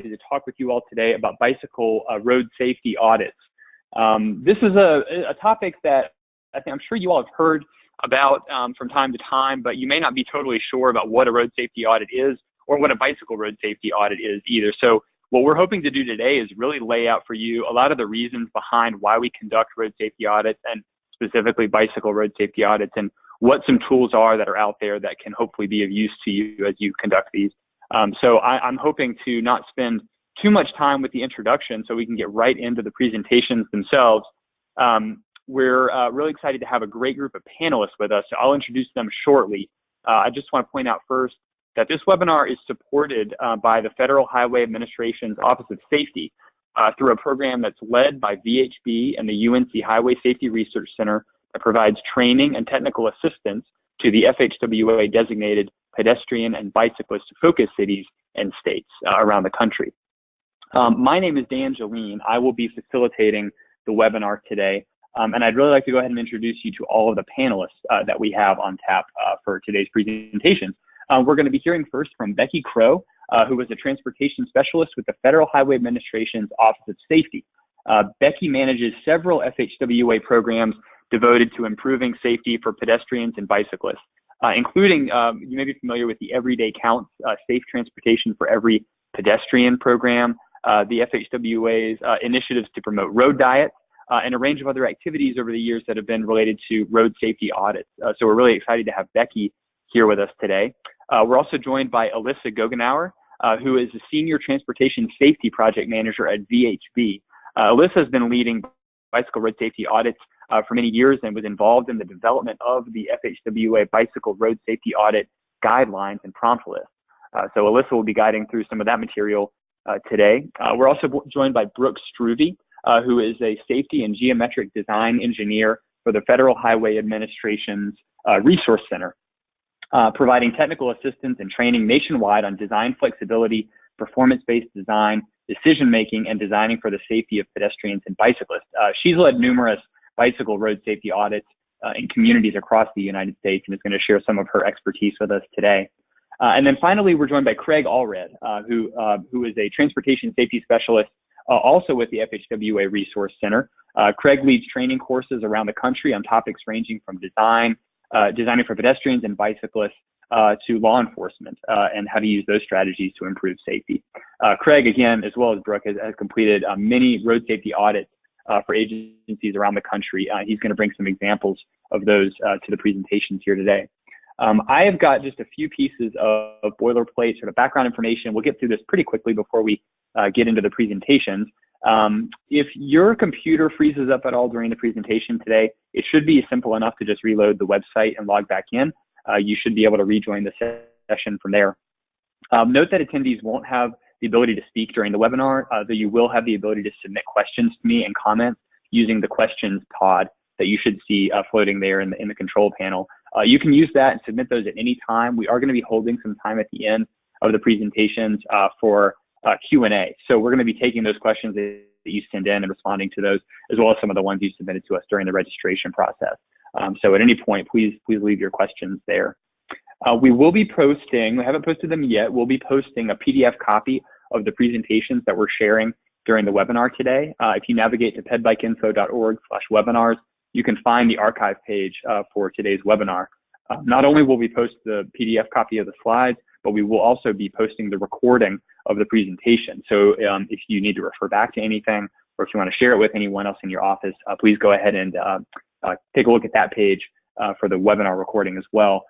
to talk with you all today about bicycle road safety audits. This is a topic that I'm sure you all have heard about from time to time, but you may not be totally sure about what a road safety audit is or what a bicycle road safety audit is either. So what we're hoping to do today is really lay out for you a lot of the reasons behind why we conduct road safety audits, and specifically bicycle road safety audits, and what some tools are that are out there that can hopefully be of use to you as you conduct these. So I'm hoping to not spend too much time with the introduction so we can get right into the presentations themselves. We're really excited to have a great group of panelists with us, so I'll introduce them shortly. I just want to point out first that this webinar is supported by the Federal Highway Administration's Office of Safety through a program that's led by VHB and the UNC Highway Safety Research Center that provides training and technical assistance to the FHWA designated pedestrian and bicyclist focus cities and states around the country. My name is Dan Jolene. I will be facilitating the webinar today. And I'd really like to go ahead and introduce you to all of the panelists that we have on tap for today's presentations. We're going to be hearing first from Becky Crow, who is a transportation specialist with the Federal Highway Administration's Office of Safety. Becky manages several FHWA programs devoted to improving safety for pedestrians and bicyclists, including, you may be familiar with the Everyday Counts Safe Transportation for Every Pedestrian program, the FHWA's initiatives to promote road diets, and a range of other activities over the years that have been related to road safety audits. So we're really excited to have Becky here with us today. We're also joined by Alyssa Gogenauer, who is the Senior Transportation Safety Project Manager at VHB. Alyssa has been leading bicycle road safety audits for many years and was involved in the development of the FHWA Bicycle Road Safety Audit Guidelines and Prompt List. So Alyssa will be guiding through some of that material today. We're also joined by Brooke Strube, who is a safety and geometric design engineer for the Federal Highway Administration's Resource Center, providing technical assistance and training nationwide on design flexibility, performance-based design, decision-making, and designing for the safety of pedestrians and bicyclists. She's led numerous bicycle road safety audits in communities across the United States and is going to share some of her expertise with us today. And then finally, we're joined by Craig Allred, who is a transportation safety specialist also with the FHWA Resource Center. Craig leads training courses around the country on topics ranging from designing for pedestrians and bicyclists to law enforcement and how to use those strategies to improve safety. Craig, again, as well as Brooke, has completed many road safety audits for agencies around the country. He's going to bring some examples of those to the presentations here today. I have got just a few pieces of boilerplate sort of background information. We'll get through this pretty quickly before we get into the presentations. If your computer freezes up at all during the presentation today, it should be simple enough to just reload the website and log back in. You should be able to rejoin the session from there. Note that attendees won't have the ability to speak during the webinar, though you will have the ability to submit questions to me and comments using the questions pod that you should see floating there in the control panel. You can use that and submit those at any time. We are going to be holding some time at the end of the presentations for Q&A. So we're going to be taking those questions that you send in and responding to those, as well as some of the ones you submitted to us during the registration process. So at any point, please leave your questions there. We will be posting, we haven't posted them yet, we'll be posting a PDF copy of the presentations that we're sharing during the webinar today. If you navigate to pedbikeinfo.org/webinars, you can find the archive page for today's webinar. Not only will we post the PDF copy of the slides, but we will also be posting the recording of the presentation. So if you need to refer back to anything, or if you want to share it with anyone else in your office, please go ahead and take a look at that page for the webinar recording as well.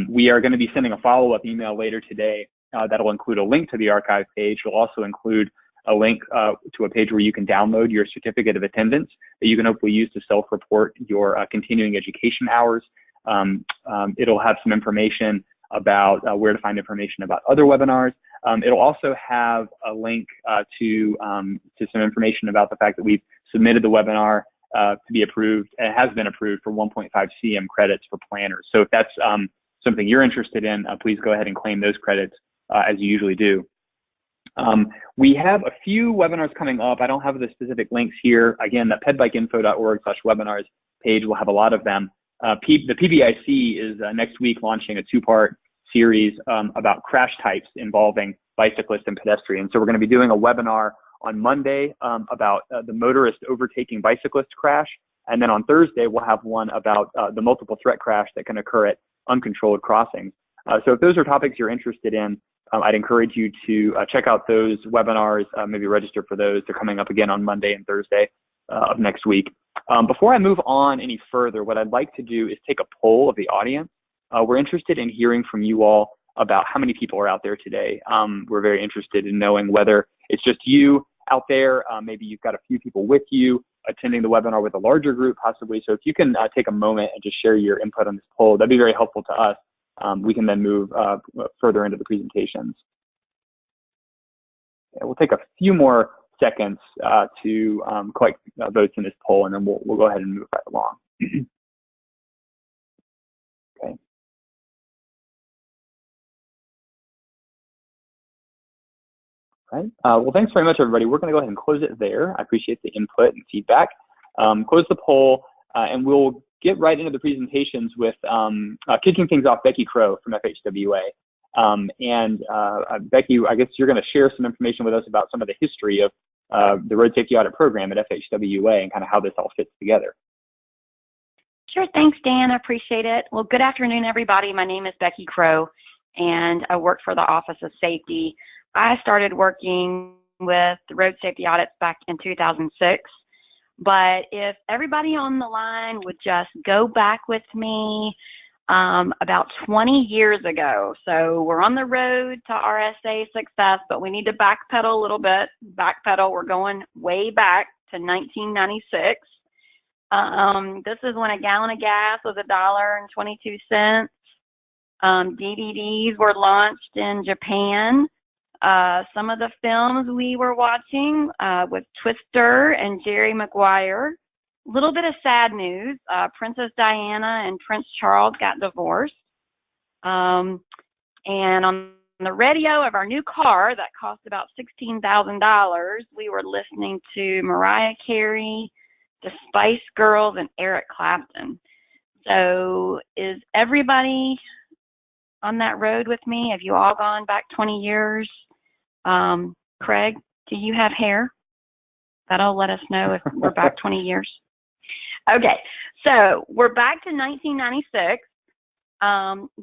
We are going to be sending a follow-up email later today that'll include a link to the archive page. It'll also include a link to a page where you can download your certificate of attendance that you can hopefully use to self-report your continuing education hours. It'll have some information about where to find information about other webinars. It'll also have a link to some information about the fact that we've submitted the webinar to be approved. It has been approved for 1.5 CM credits for planners. So if that's something you're interested in, please go ahead and claim those credits as you usually do. We have a few webinars coming up. I don't have the specific links here. Again, the pedbikeinfo.org/webinars page will have a lot of them. The PBIC is next week launching a two-part series about crash types involving bicyclists and pedestrians. So we're going to be doing a webinar on Monday about the motorist overtaking bicyclist crash. And then on Thursday, we'll have one about the multiple threat crash that can occur at uncontrolled crossings. So if those are topics you're interested in, I'd encourage you to check out those webinars, maybe register for those. They're coming up again on Monday and Thursday of next week. Before I move on any further, what I'd like to do is take a poll of the audience. We're interested in hearing from you all about how many people are out there today. We're very interested in knowing whether it's just you out there, maybe you've got a few people with you attending the webinar with a larger group possibly. So if you can take a moment and just share your input on this poll, that'd be very helpful to us. We can then move further into the presentations. Yeah, we'll take a few more seconds to collect votes in this poll, and then we'll go ahead and move right along. Okay. Right. Well, thanks very much, everybody. We're going to go ahead and close it there. I appreciate the input and feedback. Close the poll, and we'll get right into the presentations with kicking things off, Becky Crow from FHWA. Becky, I guess you're going to share some information with us about some of the history of the Road Safety Audit Program at FHWA and kind of how this all fits together. Sure, thanks, Dan. I appreciate it. Well, good afternoon, everybody. My name is Becky Crow, and I work for the Office of Safety. I started working with the Road Safety Audits back in 2006. But if everybody on the line would just go back with me about 20 years ago. So we're on the road to RSA success, but we need to backpedal a little bit. Backpedal, we're going way back to 1996. This is when a gallon of gas was $1.22. DVDs were launched in Japan. Some of the films we were watching with Twister and Jerry Maguire. A little bit of sad news. Princess Diana and Prince Charles got divorced. And on the radio of our new car that cost about $16,000, we were listening to Mariah Carey, the Spice Girls, and Eric Clapton. So is everybody on that road with me? Have you all gone back 20 years? Craig, do you have hair? That'll let us know if we're back 20 years. Okay, so we're back to 1996.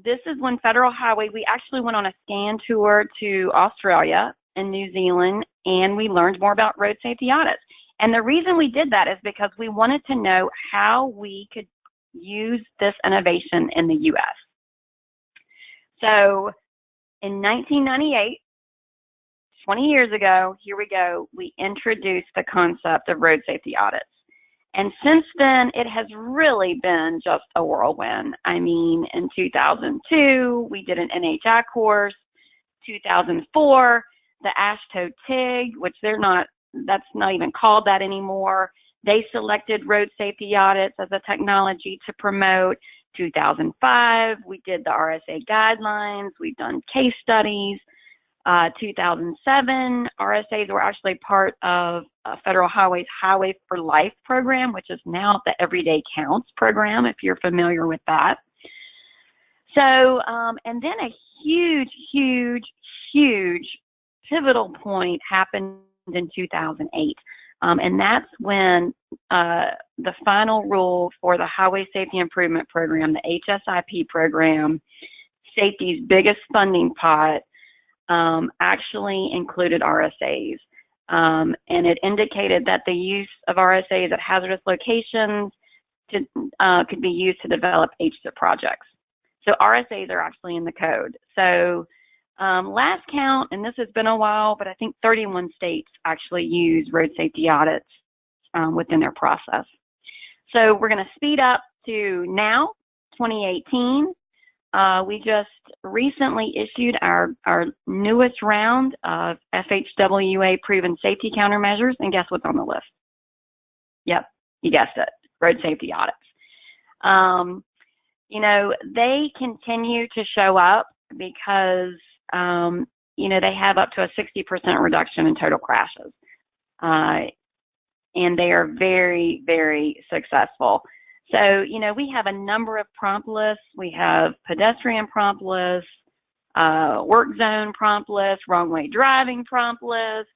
This is when Federal Highway, we actually went on a scan tour to Australia and New Zealand, and we learned more about road safety audits. And the reason we did that is because we wanted to know how we could use this innovation in the U.S. So in 1998, 20 years ago, here we go, we introduced the concept of road safety audits. And since then, it has really been just a whirlwind. I mean, in 2002, we did an NHI course. 2004, the AASHTO TIG, which that's not even called that anymore. They selected road safety audits as a technology to promote. 2005, we did the RSA guidelines. We've done case studies. 2007, RSAs were actually part of Federal Highway's Highway for Life program, which is now the Everyday Counts program, if you're familiar with that. So, and then a huge pivotal point happened in 2008. And that's when the final rule for the Highway Safety Improvement Program, the HSIP program, safety's biggest funding pot, actually included RSAs. And it indicated that the use of RSAs at hazardous locations could be used to develop HSIP projects. So RSAs are actually in the code. So last count, and this has been a while, but I think 31 states actually use road safety audits within their process. So we're going to speed up to now, 2018. We just recently issued our newest round of FHWA proven safety countermeasures, and guess what's on the list? Yep, you guessed it, road safety audits. You know, they continue to show up because, you know, they have up to a 60% reduction in total crashes. And they are very, very successful. So, you know, we have a number of prompt lists. We have pedestrian prompt lists, work zone prompt list, wrong way driving prompt list.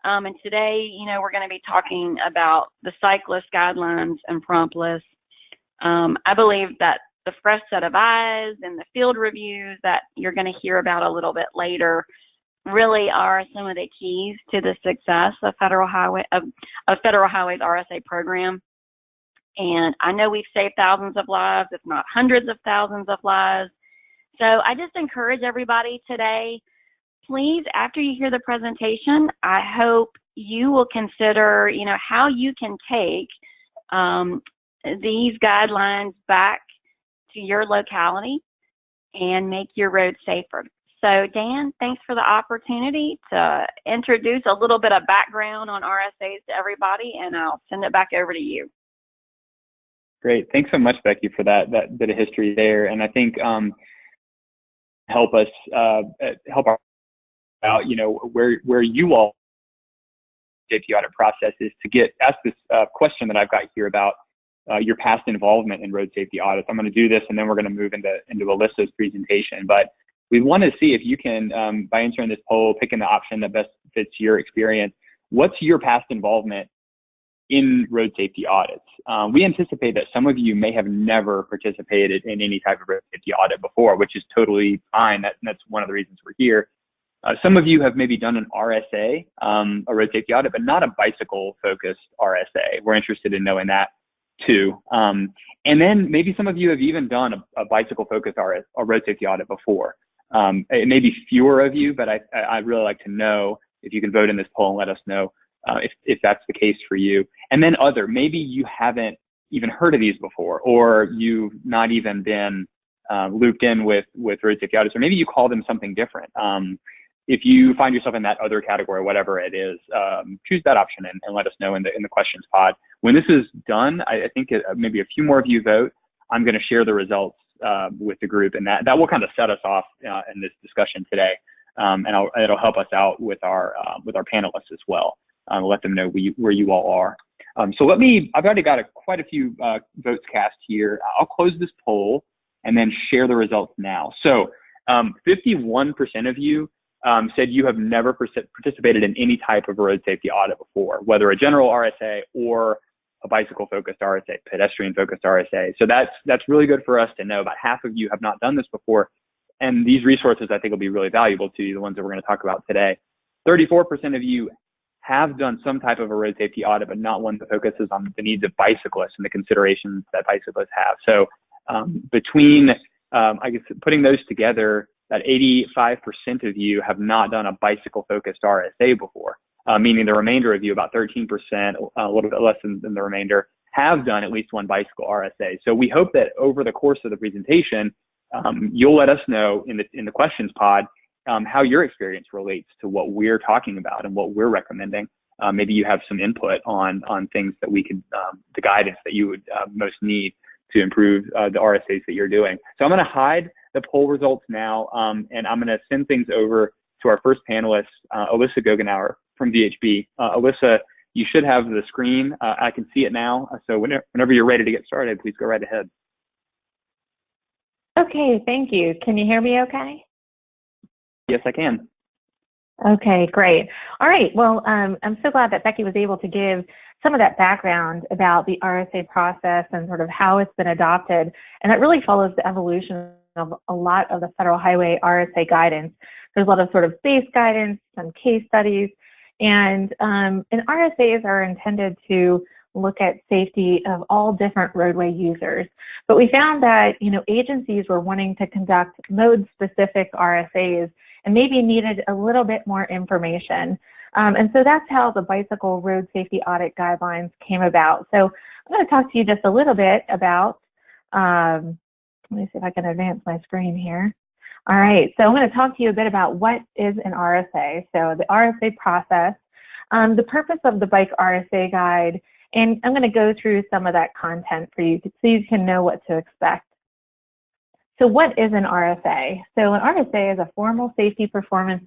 And today, we're going to be talking about the cyclist guidelines and prompt lists. I believe that the fresh set of eyes and the field reviews that you're going to hear about a little bit later really are some of the keys to the success of Federal Highway's RSA program. And I know we've saved thousands of lives, if not hundreds of thousands of lives. So I just encourage everybody today, please, after you hear the presentation, I hope you will consider, how you can take these guidelines back to your locality and make your roads safer. So Dan, thanks for the opportunity to introduce a little bit of background on RSAs to everybody, and I'll send it back over to you. Great. Thanks so much, Becky, for that bit of history there. And I think help us help out, where you all safety audit process is to ask this question that I've got here about your past involvement in road safety audits. I'm going to do this, and then we're going to move into Alyssa's presentation. But we want to see if you can, by answering this poll, picking the option that best fits your experience, what's your past involvement in road safety audits? We anticipate that some of you may have never participated in any type of road safety audit before, which is totally fine. That's one of the reasons we're here. Some of you have maybe done an RSA, a road safety audit, but not a bicycle-focused RSA. We're interested in knowing that too. And then maybe some of you have even done a bicycle-focused a road safety audit before. It may be fewer of you, but I'd really like to know if you can vote in this poll and let us know if that's the case for you. And then maybe you haven't even heard of these before, or you've not even been looped in with road safety audits, or maybe you call them something different. If you find yourself in that other category, whatever it is, choose that option and let us know in the questions pod. When this is done, I think maybe a few more of you vote. I'm going to share the results with the group, and that will kind of set us off in this discussion today, and it'll help us out with our panelists as well. Let them know where you all are. So I've already got quite a few votes cast here. I'll close this poll and then share the results now. So 51% of you said you have never participated in any type of road safety audit before, whether a general RSA or a bicycle-focused RSA, pedestrian-focused RSA. So that's really good for us to know. About half of you have not done this before, and these resources I think will be really valuable to you, the ones that we're going to talk about today. 34% of you have done some type of a road safety audit, but not one that focuses on the needs of bicyclists and the considerations that bicyclists have. So between, I guess, putting those together, that 85% of you have not done a bicycle-focused RSA before, meaning the remainder of you, about 13%, a little bit less than the remainder, have done at least one bicycle RSA. So we hope that over the course of the presentation, you'll let us know in the questions pod how your experience relates to what we're talking about and what we're recommending. Maybe you have some input on things that we could, the guidance that you would most need to improve the RSAs that you're doing. So I'm going to hide the poll results now, and I'm going to send things over to our first panelist, Alyssa Gogenauer from VHB. Alyssa, you should have the screen. I can see it now. So whenever you're ready to get started, please go right ahead. Okay, thank you. Can you hear me okay? Yes, I can. Okay, great. All right, well, I'm so glad that Becky was able to give some of that background about the RSA process and sort of how it's been adopted. And that really follows the evolution of a lot of the Federal Highway RSA guidance. There's a lot of sort of base guidance, some case studies, and RSAs are intended to look at safety of all different roadway users. But we found that, agencies were wanting to conduct mode-specific RSAs and maybe needed a little bit more information. And so that's how the bicycle road safety audit guidelines came about. So I'm going to talk to you just a little bit about, let me see if I can advance my screen here. All right, so I'm going to talk to you a bit about what is an RSA. So the RSA process, the purpose of the BikeRSA guide, and I'm going to go through some of that content for you so you can know what to expect. So what is an RSA? So an RSA is a formal safety performance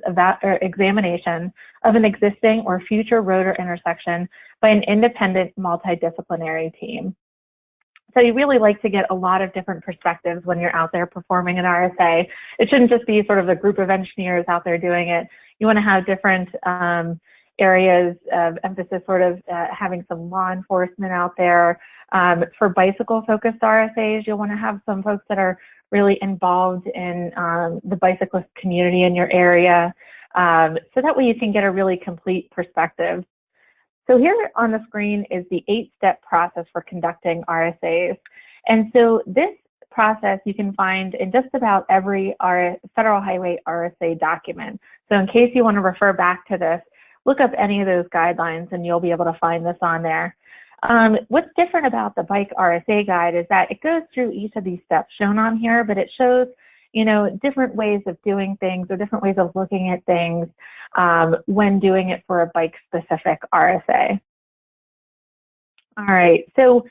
examination of an existing or future road or intersection by an independent multidisciplinary team. So you really like to get a lot of different perspectives when you're out there performing an RSA. It shouldn't just be sort of a group of engineers out there doing it. You want to have different areas of emphasis, sort of having some law enforcement out there. For bicycle-focused RSAs, you'll want to have some folks that are really involved in the bicyclist community in your area, so that way you can get a really complete perspective. So here on the screen is the 8-step process for conducting RSAs. And so this process you can find in just about every Federal Highway RSA document. So in case you want to refer back to this, look up any of those guidelines and you'll be able to find this on there. What's different about the BikeRSA guide is that it goes through each of these steps shown on here, but it shows, you know, different ways of doing things or different ways of looking at things when doing it for a bike-specific RSA. All right, so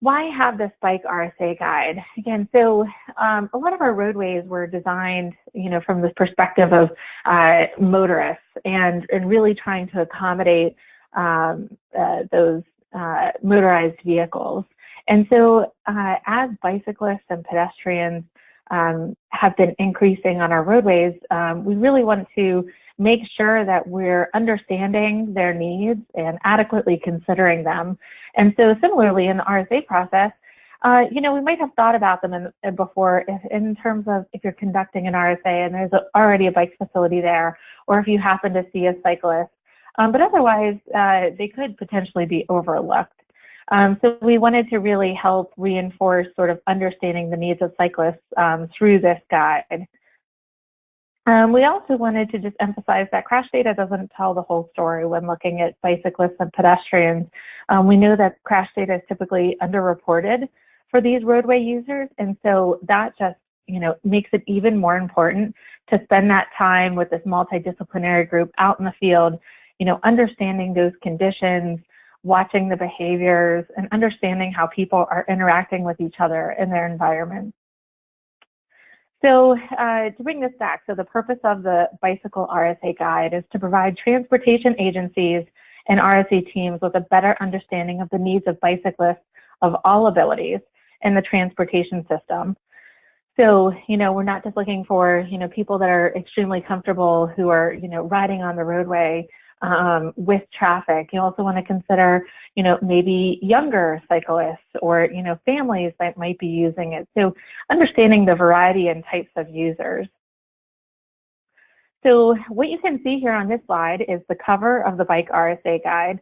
why have this BikeRSA guide? Again, so a lot of our roadways were designed, you know, from the perspective of motorists and really trying to accommodate those motorized vehicles. And so as bicyclists and pedestrians have been increasing on our roadways, we really want to make sure that we're understanding their needs and adequately considering them. And so similarly in the RSA process, you know, we might have thought about them before in terms of if you're conducting an RSA and there's already a bike facility there, or if you happen to see a cyclist. But otherwise, they could potentially be overlooked. So we wanted to really help reinforce sort of understanding the needs of cyclists through this guide. We also wanted to just emphasize that crash data doesn't tell the whole story when looking at bicyclists and pedestrians. We know that crash data is typically underreported for these roadway users, and so that just, you know, makes it even more important to spend that time with this multidisciplinary group out in the field, you know, understanding those conditions, watching the behaviors, and understanding how people are interacting with each other in their environment. So to bring this back, so the purpose of the Bicycle RSA Guide is to provide transportation agencies and RSA teams with a better understanding of the needs of bicyclists of all abilities in the transportation system. So, you know, we're not just looking for, you know, people that are extremely comfortable who are, you know, riding on the roadway with traffic. You also want to consider, you know, maybe younger cyclists or, you know, families that might be using it. So understanding the variety and types of users. So what you can see here on this slide is the cover of the BikeRSA guide.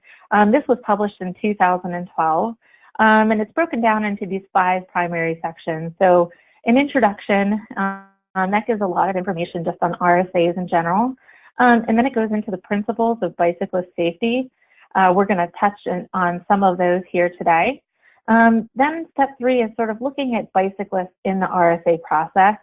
This was published in 2012, and it's broken down into these 5 primary sections. So an introduction, that gives a lot of information just on RSAs in general. And then it goes into the principles of bicyclist safety. We're going to touch on some of those here today. Then step 3 is sort of looking at bicyclists in the RSA process.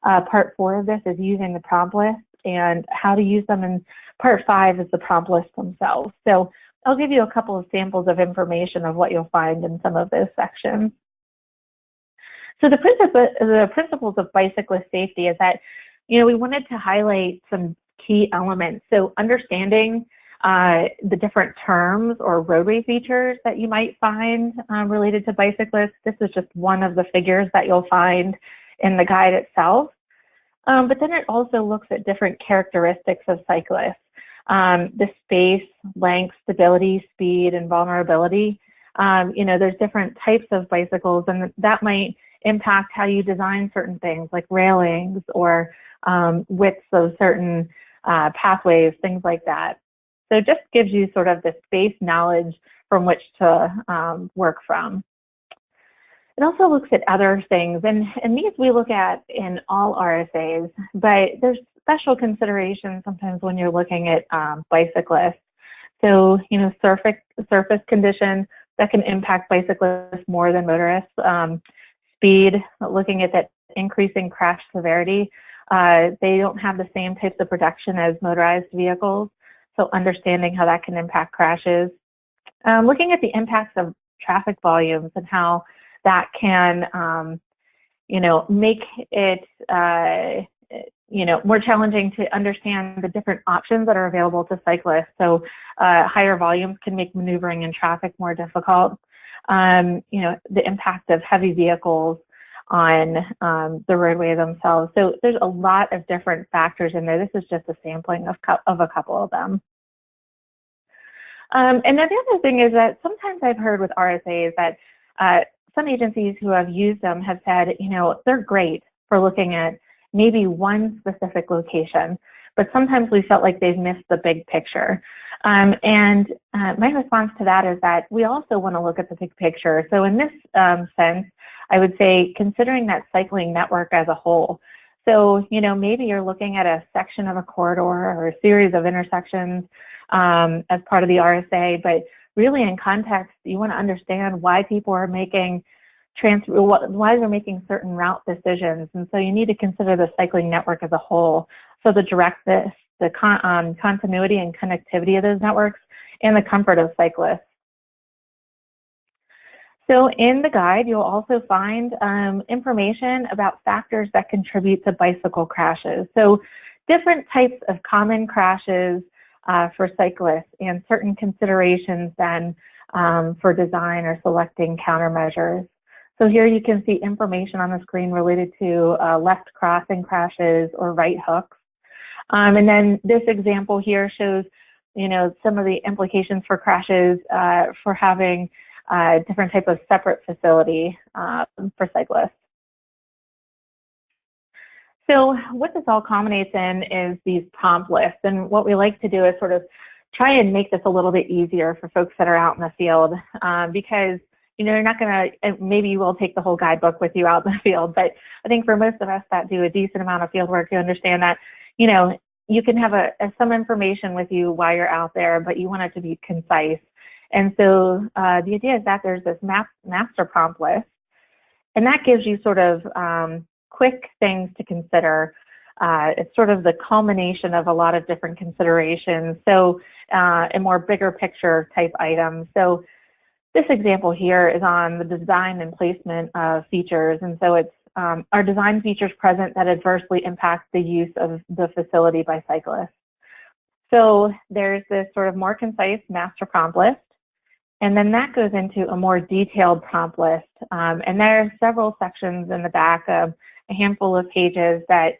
Part 4 of this is using the prompt list and how to use them, and part 5 is the prompt list themselves. So I'll give you a couple of samples of information of what you'll find in some of those sections. So the principles of bicyclist safety is that, you know, we wanted to highlight some key elements. So understanding the different terms or roadway features that you might find related to bicyclists. This is just one of the figures that you'll find in the guide itself. But then it also looks at different characteristics of cyclists, the space, length, stability, speed, and vulnerability. You know, there's different types of bicycles, and that might impact how you design certain things like railings or widths of certain pathways, things like that. So it just gives you sort of this base knowledge from which to work from. It also looks at other things, and these we look at in all RSAs, but there's special considerations sometimes when you're looking at bicyclists. So, you know, surface conditions that can impact bicyclists more than motorists. Speed, looking at that increasing crash severity. They don't have the same types of protection as motorized vehicles, so understanding how that can impact crashes. Looking at the impacts of traffic volumes and how that can, you know, make it, you know, more challenging to understand the different options that are available to cyclists. So higher volumes can make maneuvering in traffic more difficult. you know, the impact of heavy vehicles on the roadway themselves. So there's a lot of different factors in there. This is just a sampling of a couple of them. And then the other thing is that sometimes I've heard with RSAs that some agencies who have used them have said, you know, they're great for looking at maybe one specific location, but sometimes we felt like they've missed the big picture. And my response to that is that we also want to look at the big picture. So in this sense, I would say considering that cycling network as a whole. So, you know, maybe you're looking at a section of a corridor or a series of intersections as part of the RSA, but really in context, you want to understand why people are making why they're making certain route decisions. And so you need to consider the cycling network as a whole. So the continuity and connectivity of those networks and the comfort of cyclists. So in the guide, you'll also find information about factors that contribute to bicycle crashes. So different types of common crashes for cyclists and certain considerations then for design or selecting countermeasures. So here you can see information on the screen related to left crossing crashes or right hooks. And then this example here shows, you know, some of the implications for crashes for having different type of separate facility for cyclists. So what this all culminates in is these prompt lists. And what we like to do is sort of try and make this a little bit easier for folks that are out in the field because, you know, you're not going to, maybe you will take the whole guidebook with you out in the field, but I think for most of us that do a decent amount of field work, you understand that, you know, you can have some information with you while you're out there, but you want it to be concise. And so the idea is that there's this master prompt list, and that gives you sort of quick things to consider. It's sort of the culmination of a lot of different considerations, so and more bigger picture type items. So this example here is on the design and placement of features, and so it's are design features present that adversely impact the use of the facility by cyclists. So there's this sort of more concise master prompt list, and then that goes into a more detailed prompt list. And there are several sections in the back of a handful of pages that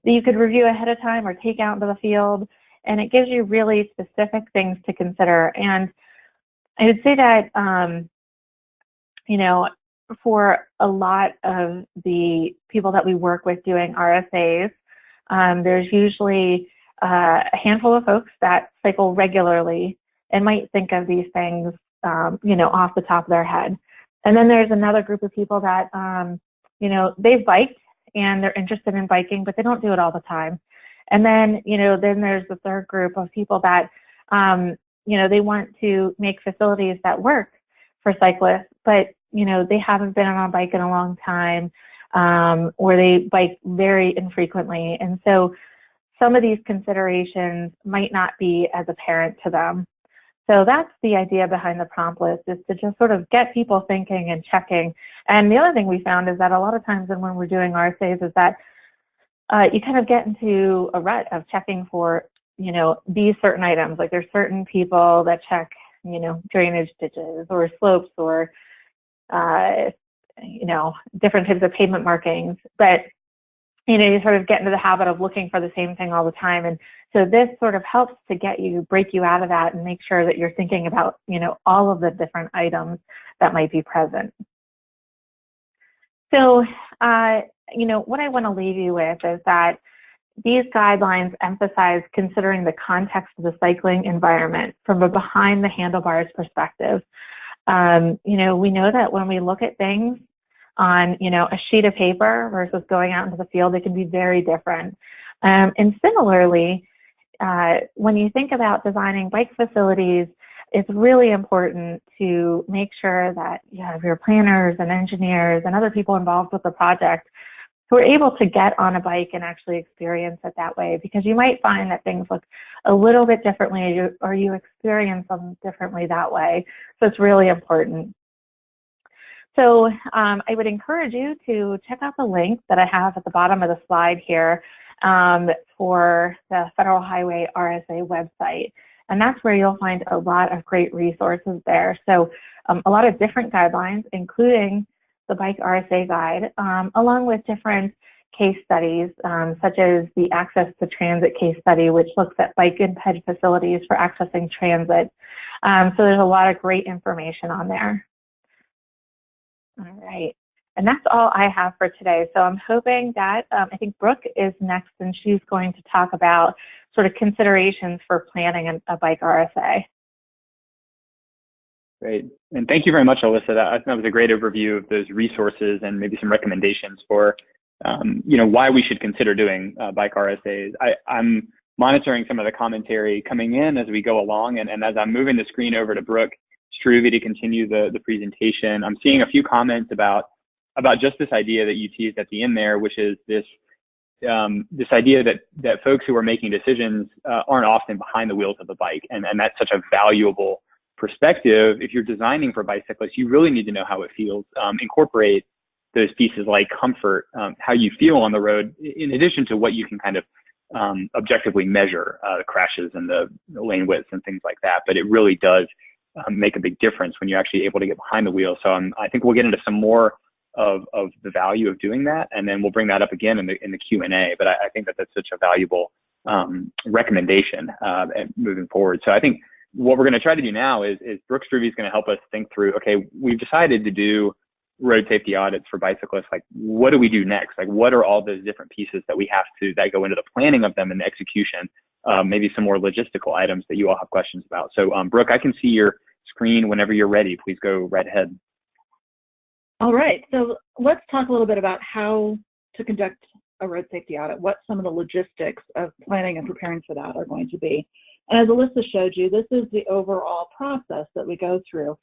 you could review ahead of time or take out into the field, and it gives you really specific things to consider. And I would say that, you know, for a lot of the people that we work with doing RSAs, there's usually a handful of folks that cycle regularly and might think of these things, you know, off the top of their head. And then there's another group of people that, you know, they've biked and they're interested in biking, but they don't do it all the time. And then, you know, then there's the third group of people that, you know, they want to make facilities that work for cyclists, but, you know, they haven't been on a bike in a long time, or they bike very infrequently. And so some of these considerations might not be as apparent to them. So that's the idea behind the prompt list, is to just sort of get people thinking and checking. And the other thing we found is that a lot of times when we're doing RSAs is that you kind of get into a rut of checking for, you know, these certain items. Like there's certain people that check, you know, drainage ditches or slopes or, you know, different types of pavement markings. But, you know, you sort of get into the habit of looking for the same thing all the time. And so this sort of helps to break you out of that and make sure that you're thinking about, you know, all of the different items that might be present. So, you know, what I want to leave you with is that these guidelines emphasize considering the context of the cycling environment from a behind the handlebars perspective. You know, we know that when we look at things on, you know, a sheet of paper versus going out into the field, they can be very different. And similarly, when you think about designing bike facilities, it's really important to make sure that you have your planners and engineers and other people involved with the project who are able to get on a bike and actually experience it that way, because you might find that things look a little bit differently or you experience them differently that way. So it's really important. So I would encourage you to check out the link that I have at the bottom of the slide here for the Federal Highway RSA website. And that's where you'll find a lot of great resources there. So a lot of different guidelines, including the BikeRSA guide, along with different case studies, such as the Access to Transit case study, which looks at bike and ped facilities for accessing transit. So there's a lot of great information on there. All right. And that's all I have for today. So I'm hoping that, I think Brooke is next, and she's going to talk about sort of considerations for planning a BikeRSA. Great. And thank you very much, Alyssa. That was a great overview of those resources and maybe some recommendations for, why we should consider doing BikeRSAs. I'm monitoring some of the commentary coming in as we go along, and as I'm moving the screen over to Brooke Strube to continue the presentation, I'm seeing a few comments about just this idea that you teased at the end there, which is this idea that folks who are making decisions aren't often behind the wheels of the bike, and that's such a valuable perspective. If you're designing for bicyclists, you really need to know how it feels. Incorporate those pieces like comfort, how you feel on the road, in addition to what you can kind of objectively measure, the crashes and the lane widths and things like that. But it really does make a big difference when you're actually able to get behind the wheel. So I think we'll get into some more of the value of doing that, and then we'll bring that up again in the Q&A. But I think that's such a valuable recommendation moving forward. So I think what we're going to try to do now is Brooke Strube is going to help us think through, okay, we've decided to do road safety audits for bicyclists. Like, what do we do next? Like, what are all those different pieces that go into the planning of them and the execution? Maybe some more logistical items that you all have questions about. So Brooke, I can see your screen whenever you're ready. Please go right ahead. All right, so let's talk a little bit about how to conduct a road safety audit, what some of the logistics of planning and preparing for that are going to be. And as Alyssa showed you, this is the overall process that we go through.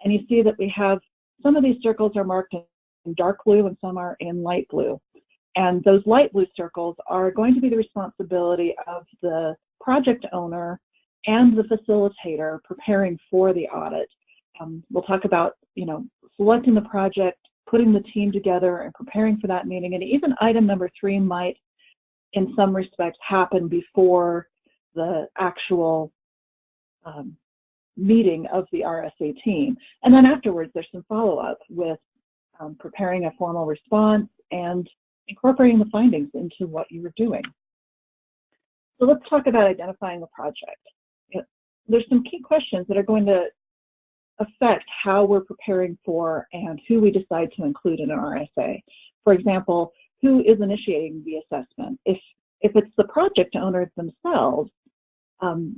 And you see that we have some of these circles are marked in dark blue and some are in light blue. And those light blue circles are going to be the responsibility of the project owner and the facilitator preparing for the audit. We'll talk about, selecting the project, putting the team together and preparing for that meeting. And even item number 3 might, in some respects, happen before the actual meeting of the RSA team. And then afterwards, there's some follow-up with preparing a formal response and incorporating the findings into what you were doing. So let's talk about identifying the project. There's some key questions that are going to affect how we're preparing for and who we decide to include in an RSA. For example, who is initiating the assessment? If it's the project owners themselves,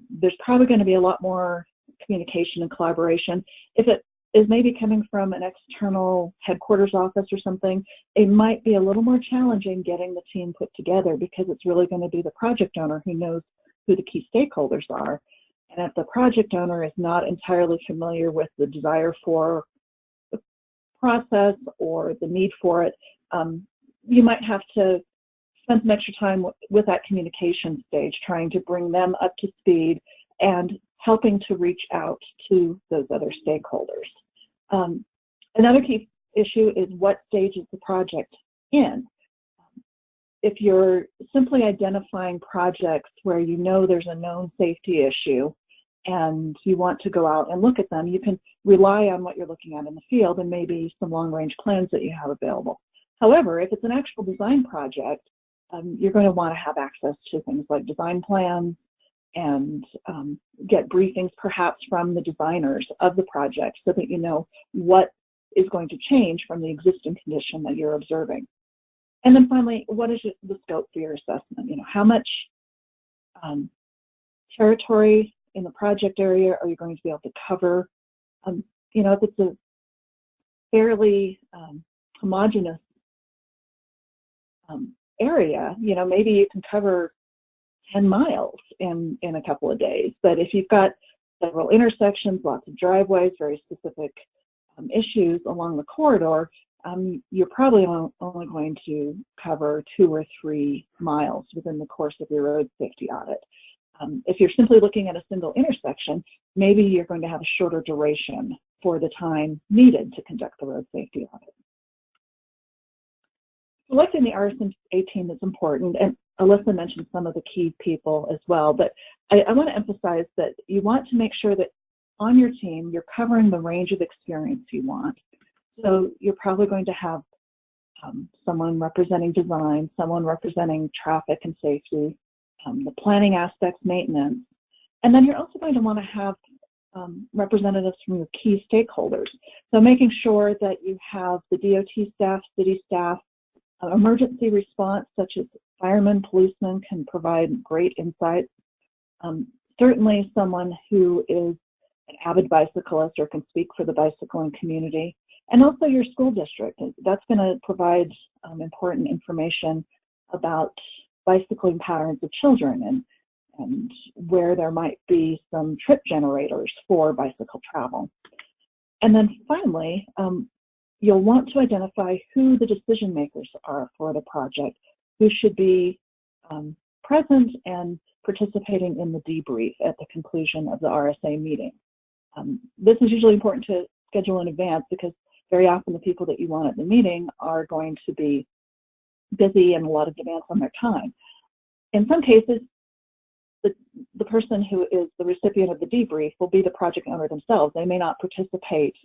there's probably going to be a lot more communication and collaboration. If it is maybe coming from an external headquarters office or something, it might be a little more challenging getting the team put together because it's really going to be the project owner who knows who the key stakeholders are. And if the project owner is not entirely familiar with the desire for the process or the need for it, you might have to spend some extra time with that communication stage, trying to bring them up to speed and helping to reach out to those other stakeholders. Another key issue is what stage is the project in. If you're simply identifying projects where you know there's a known safety issue and you want to go out and look at them, you can rely on what you're looking at in the field and maybe some long-range plans that you have available. However, if it's an actual design project, you're going to want to have access to things like design plans and get briefings perhaps from the designers of the project so that you know what is going to change from the existing condition that you're observing. And then finally, what is the scope for your assessment? How much territory in the project area are you going to be able to cover? If it's a fairly homogeneous area, maybe you can cover 10 miles in a couple of days. But if you've got several intersections, lots of driveways, very specific issues along the corridor, you're probably only going to cover 2 or 3 miles within the course of your road safety audit. If you're simply looking at a single intersection, maybe you're going to have a shorter duration for the time needed to conduct the road safety audit. Selecting the RSA team is important, and Alyssa mentioned some of the key people as well, but I want to emphasize that you want to make sure that on your team, you're covering the range of experience you want. So you're probably going to have someone representing design, someone representing traffic and safety, the planning aspects, maintenance, and then you're also going to want to have representatives from your key stakeholders. So making sure that you have the DOT staff, city staff, emergency response such as firemen, policemen can provide great insights. Certainly someone who is an avid bicyclist or can speak for the bicycling community, and also your school district. That's going to provide important information about bicycling patterns of children and where there might be some trip generators for bicycle travel. And then finally, you'll want to identify who the decision makers are for the project, who should be present and participating in the debrief at the conclusion of the RSA meeting. This is usually important to schedule in advance because very often the people that you want at the meeting are going to be busy and a lot of demands on their time. In some cases, the person who is the recipient of the debrief will be the project owner themselves. They may not participate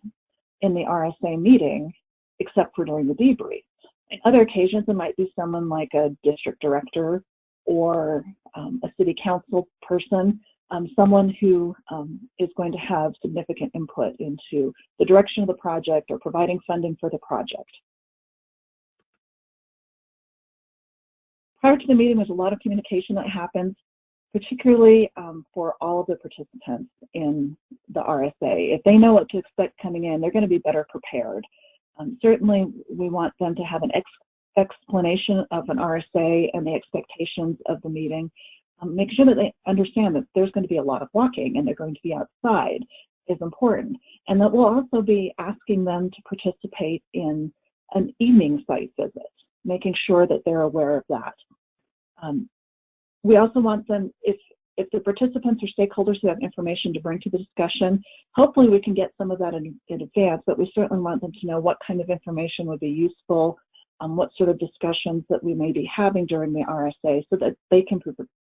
in the RSA meeting except for during the debrief. In other occasions, it might be someone like a district director or a city council person, someone who is going to have significant input into the direction of the project or providing funding for the project. Prior to the meeting, there's a lot of communication that happens, particularly for all of the participants in the RSA. If they know what to expect coming in, they're going to be better prepared. Certainly, we want them to have an explanation of an RSA and the expectations of the meeting. Make sure that they understand that there's going to be a lot of walking and they're going to be outside is important. And that we'll also be asking them to participate in an evening site visit, making sure that they're aware of that. We also want them, if the participants or stakeholders who have information to bring to the discussion, hopefully we can get some of that in advance, but we certainly want them to know what kind of information would be useful, what sort of discussions that we may be having during the RSA so that they can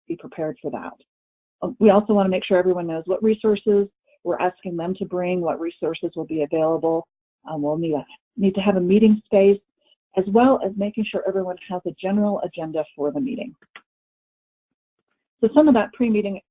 be prepared for that. We also want to make sure everyone knows what resources we're asking them to bring, what resources will be available. We'll need to have a meeting space, as well as making sure everyone has a general agenda for the meeting. So some of that pre-meeting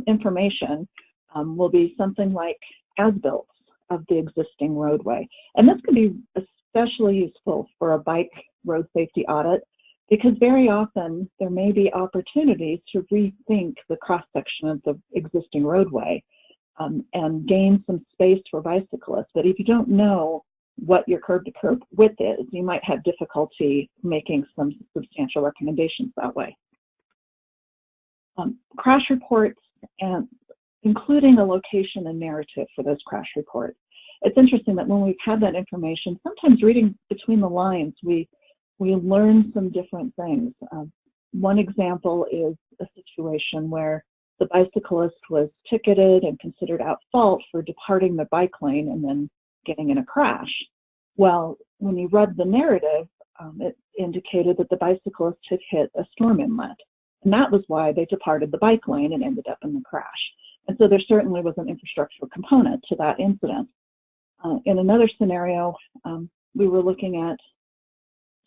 information will be something like as-built of the existing roadway. And this can be especially useful for a bike road safety audit because very often there may be opportunities to rethink the cross-section of the existing roadway and gain some space for bicyclists. But if you don't know what your curb-to-curb width is, you might have difficulty making some substantial recommendations that way. Crash reports, and including a location and narrative for those crash reports. It's interesting that when we've had that information, sometimes reading between the lines, we learn some different things. One example is a situation where the bicyclist was ticketed and considered at fault for departing the bike lane and then getting in a crash. Well, when you read the narrative, it indicated that the bicyclist had hit a storm inlet. And that was why they departed the bike lane and ended up in the crash. And so there certainly was an infrastructural component to that incident. In another scenario, we were looking at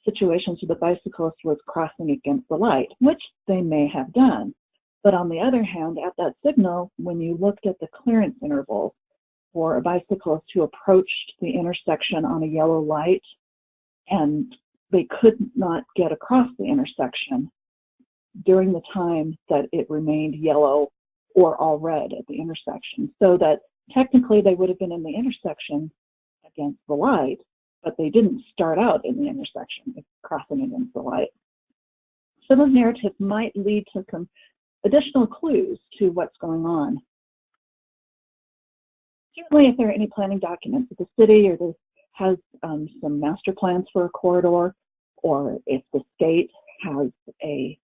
situations where the bicyclist was crossing against the light, which they may have done. But on the other hand, at that signal, when you looked at the clearance intervals for a bicyclist who approached the intersection on a yellow light and they could not get across the intersection during the time that it remained yellow or all red at the intersection, so that technically they would have been in the intersection against the light, but they didn't start out in the intersection crossing against the light. So those narratives might lead to some additional clues to what's going on. Certainly, if there are any planning documents, if the city or has some master plans for a corridor, or if the state has a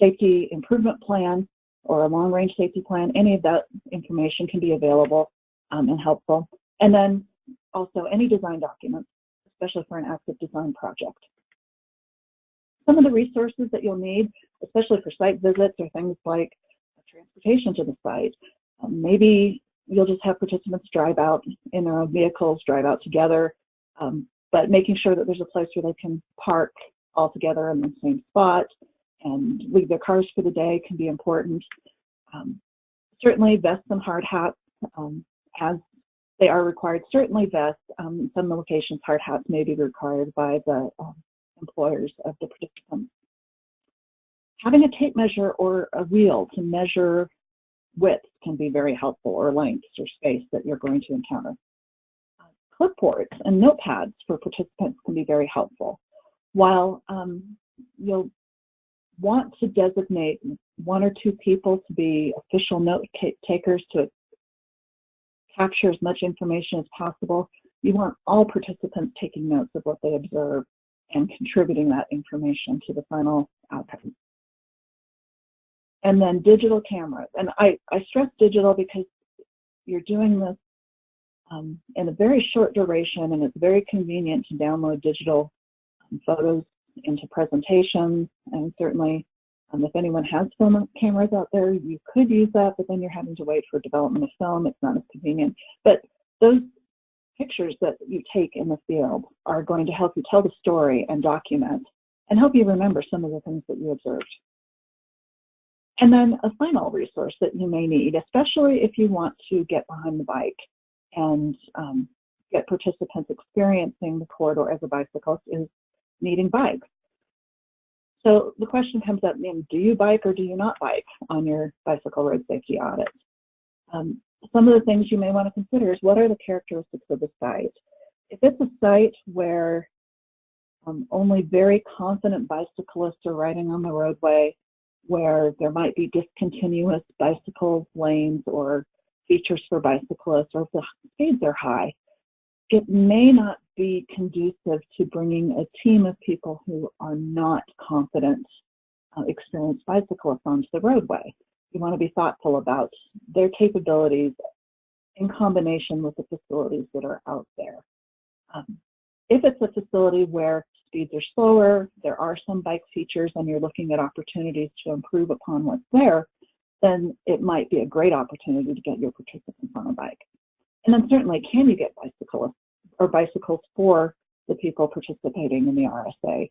safety improvement plan or a long-range safety plan, any of that information can be available and helpful. And then also any design documents, especially for an active design project. Some of the resources that you'll need, especially for site visits, are things like transportation to the site, Maybe you'll just have participants drive out in their own vehicles, drive out together, but making sure that there's a place where they can park all together in the same spot and leave their cars for the day can be important. Certainly vests and hard hats, as they are required. Certainly vests. In some locations, hard hats may be required by the employers of the participants. Having a tape measure or a wheel to measure width can be very helpful, or lengths or space that you're going to encounter. Clipboards and notepads for participants can be very helpful. While you'll want to designate 1 or 2 people to be official note takers to capture as much information as possible, you want all participants taking notes of what they observe and contributing that information to the final outcome. And then digital cameras. And I stress digital because you're doing this in a very short duration, and it's very convenient to download digital photos into presentations. And certainly, if anyone has film cameras out there, you could use that, but then you're having to wait for development of film. It's not as convenient. But those pictures that you take in the field are going to help you tell the story and document and help you remember some of the things that you observed. And then a final resource that you may need, especially if you want to get behind the bike and get participants experiencing the corridor as a bicyclist, is needing bikes. So the question comes up, do you bike or do you not bike on your bicycle road safety audit? Some of the things you may want to consider is, what are the characteristics of the site? If it's a site where only very confident bicyclists are riding on the roadway, where there might be discontinuous bicycle lanes or features for bicyclists, or if the speeds are high, it may not be conducive to bringing a team of people who are not confident, experienced bicyclists onto the roadway. You want to be thoughtful about their capabilities in combination with the facilities that are out there. If it's a facility where speeds are slower, there are some bike features, and you're looking at opportunities to improve upon what's there, then it might be a great opportunity to get your participants on a bike. And then certainly, can you get bicyclists or bicycles for the people participating in the RSA?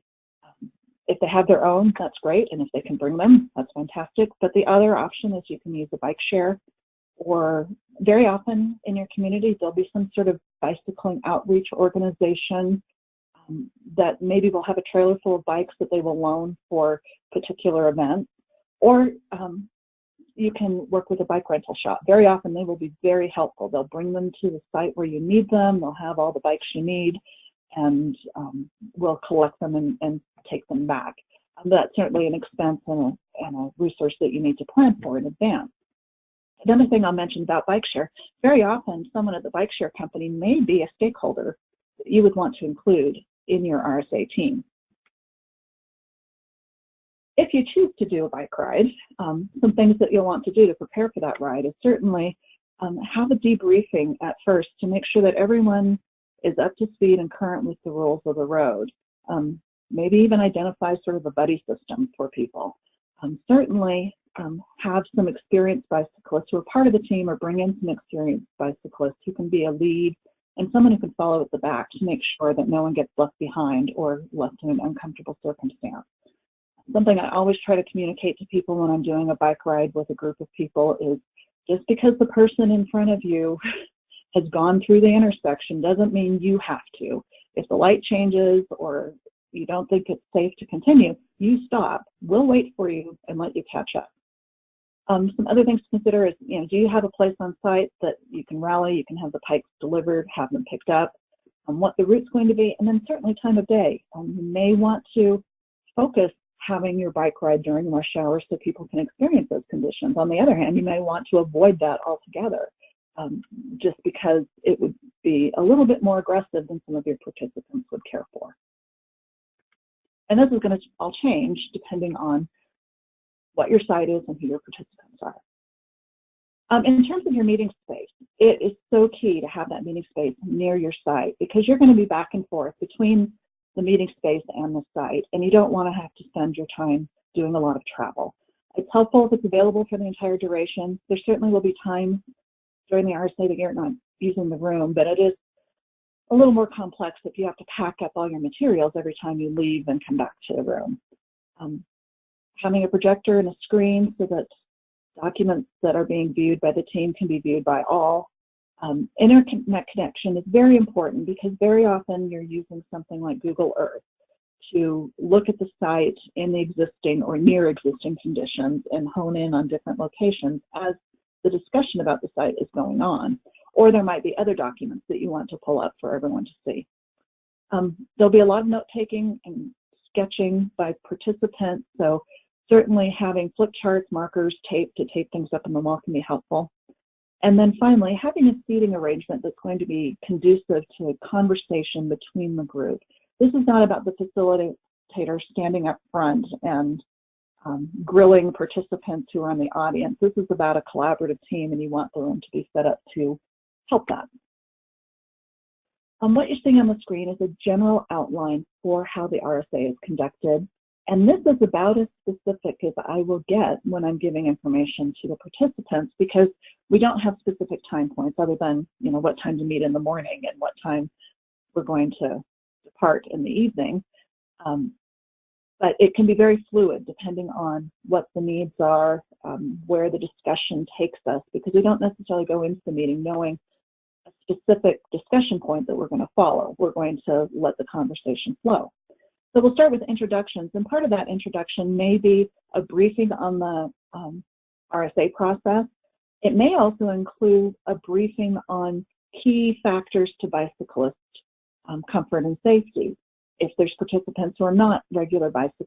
If they have their own, that's great, and if they can bring them, that's fantastic. But the other option is you can use a bike share, or very often in your community, there'll be some sort of bicycling outreach organization that maybe will have a trailer full of bikes that they will loan for particular events, or you can work with a bike rental shop. Very often they will be very helpful. They'll bring them to the site where you need them. They'll have all the bikes you need, and we'll collect them and take them back. That's certainly an expense and a resource that you need to plan for in advance. Another thing I'll mention about bike share, very often someone at the bike share company may be a stakeholder that you would want to include in your RSA team. If you choose to do a bike ride, some things that you'll want to do to prepare for that ride is certainly have a debriefing at first to make sure that everyone is up to speed and current with the rules of the road. Maybe even identify sort of a buddy system for people. Certainly have some experienced bicyclists who are part of the team, or bring in some experienced bicyclists who can be a lead and someone who can follow at the back to make sure that no one gets left behind or left in an uncomfortable circumstance. Something I always try to communicate to people when I'm doing a bike ride with a group of people is, just because the person in front of you has gone through the intersection doesn't mean you have to. If the light changes or you don't think it's safe to continue, you stop. We'll wait for you and let you catch up. Some other things to consider is, do you have a place on site that you can rally, you can have the bikes delivered, have them picked up, what the route's going to be, and then certainly time of day. You may want to focus having your bike ride during rush hour so people can experience those conditions. On the other hand, you may want to avoid that altogether, just because it would be a little bit more aggressive than some of your participants would care for. And this is going to all change depending on what your site is and who your participants are. In terms of your meeting space, it is so key to have that meeting space near your site, because you're going to be back and forth between the meeting space and the site, and you don't want to have to spend your time doing a lot of travel. It's helpful if it's available for the entire duration. There certainly will be times during the RSA that you're not using the room, but it is a little more complex if you have to pack up all your materials every time you leave and come back to the room. Having a projector and a screen so that documents that are being viewed by the team can be viewed by all. Internet connection is very important because very often you're using something like Google Earth to look at the site in the existing or near existing conditions and hone in on different locations as the discussion about the site is going on. Or there might be other documents that you want to pull up for everyone to see. There'll be a lot of note-taking and sketching by participants, so certainly having flip charts, markers, tape to tape things up on the wall can be helpful. And then finally, having a seating arrangement that's going to be conducive to a conversation between the group. This is not about the facilitator standing up front and grilling participants who are in the audience. This is about a collaborative team, and you want the room to be set up to help that. What you're seeing on the screen is a general outline for how the RSA is conducted. And this is about as specific as I will get when I'm giving information to the participants, because we don't have specific time points other than, what time to meet in the morning and what time we're going to depart in the evening. But it can be very fluid depending on what the needs are, where the discussion takes us, because we don't necessarily go into the meeting knowing a specific discussion point that we're going to follow. We're going to let the conversation flow. So we'll start with introductions, and part of that introduction may be a briefing on the RSA process. It may also include a briefing on key factors to bicyclist comfort and safety. If there's participants who are not regular bicycle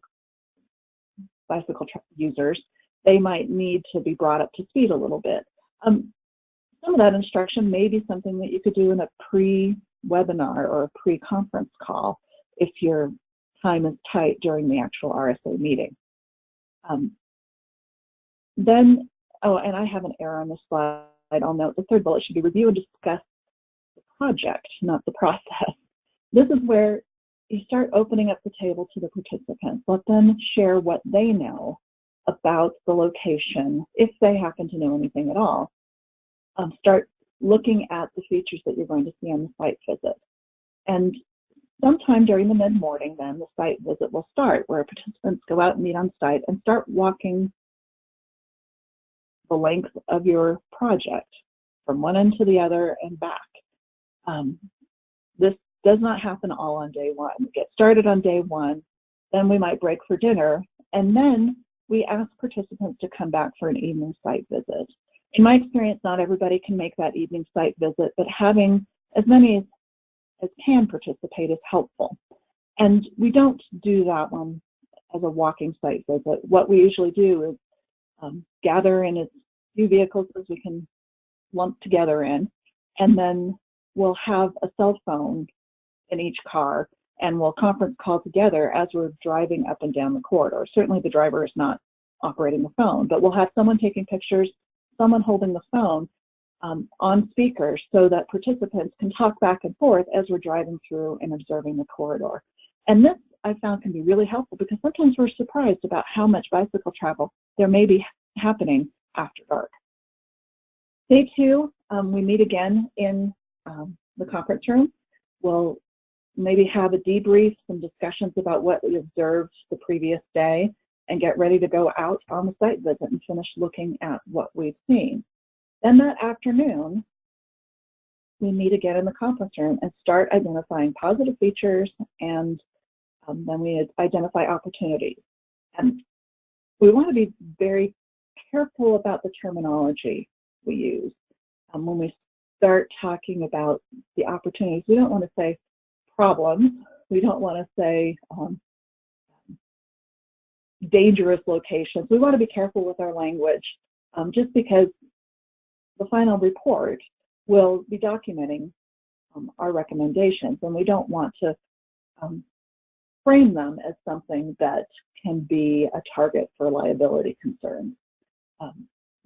users, they might need to be brought up to speed a little bit. Some of that instruction may be something that you could do in a pre-webinar or a pre-conference call if your time is tight during the actual RSA meeting. Then, and I have an error on this slide. I'll note the third bullet should be review and discuss the project, not the process. This is where you start opening up the table to the participants. Let them share what they know about the location, if they happen to know anything at all. Start looking at the features that you're going to see on the site visit. And sometime during the mid-morning, then, the site visit will start, where participants go out and meet on site and start walking the length of your project from one end to the other and back. This does not happen all on day one. We get started on day one, then we might break for dinner, and then we ask participants to come back for an evening site visit. In my experience, not everybody can make that evening site visit, but having as many as can participate is helpful. And we don't do that one as a walking site visit. What we usually do is gather in as few vehicles as we can lump together in, and then we'll have a cell phone in each car, and we'll conference call together as we're driving up and down the corridor. Certainly the driver is not operating the phone, but we'll have someone taking pictures, someone holding the phone on speaker so that participants can talk back and forth as we're driving through and observing the corridor. And this, I found, can be really helpful because sometimes we're surprised about how much bicycle travel there may be happening after dark. Day two, we meet again in the conference room. We'll maybe have a debrief, some discussions about what we observed the previous day, and get ready to go out on the site visit and finish looking at what we've seen. Then that afternoon, we meet again in the conference room and start identifying positive features, and then we identify opportunities. And we want to be very careful about the terminology we use. When we start talking about the opportunities, we don't want to say problems. We don't want to say dangerous locations. We want to be careful with our language, just because the final report will be documenting our recommendations, and we don't want to frame them as something that can be a target for liability concerns.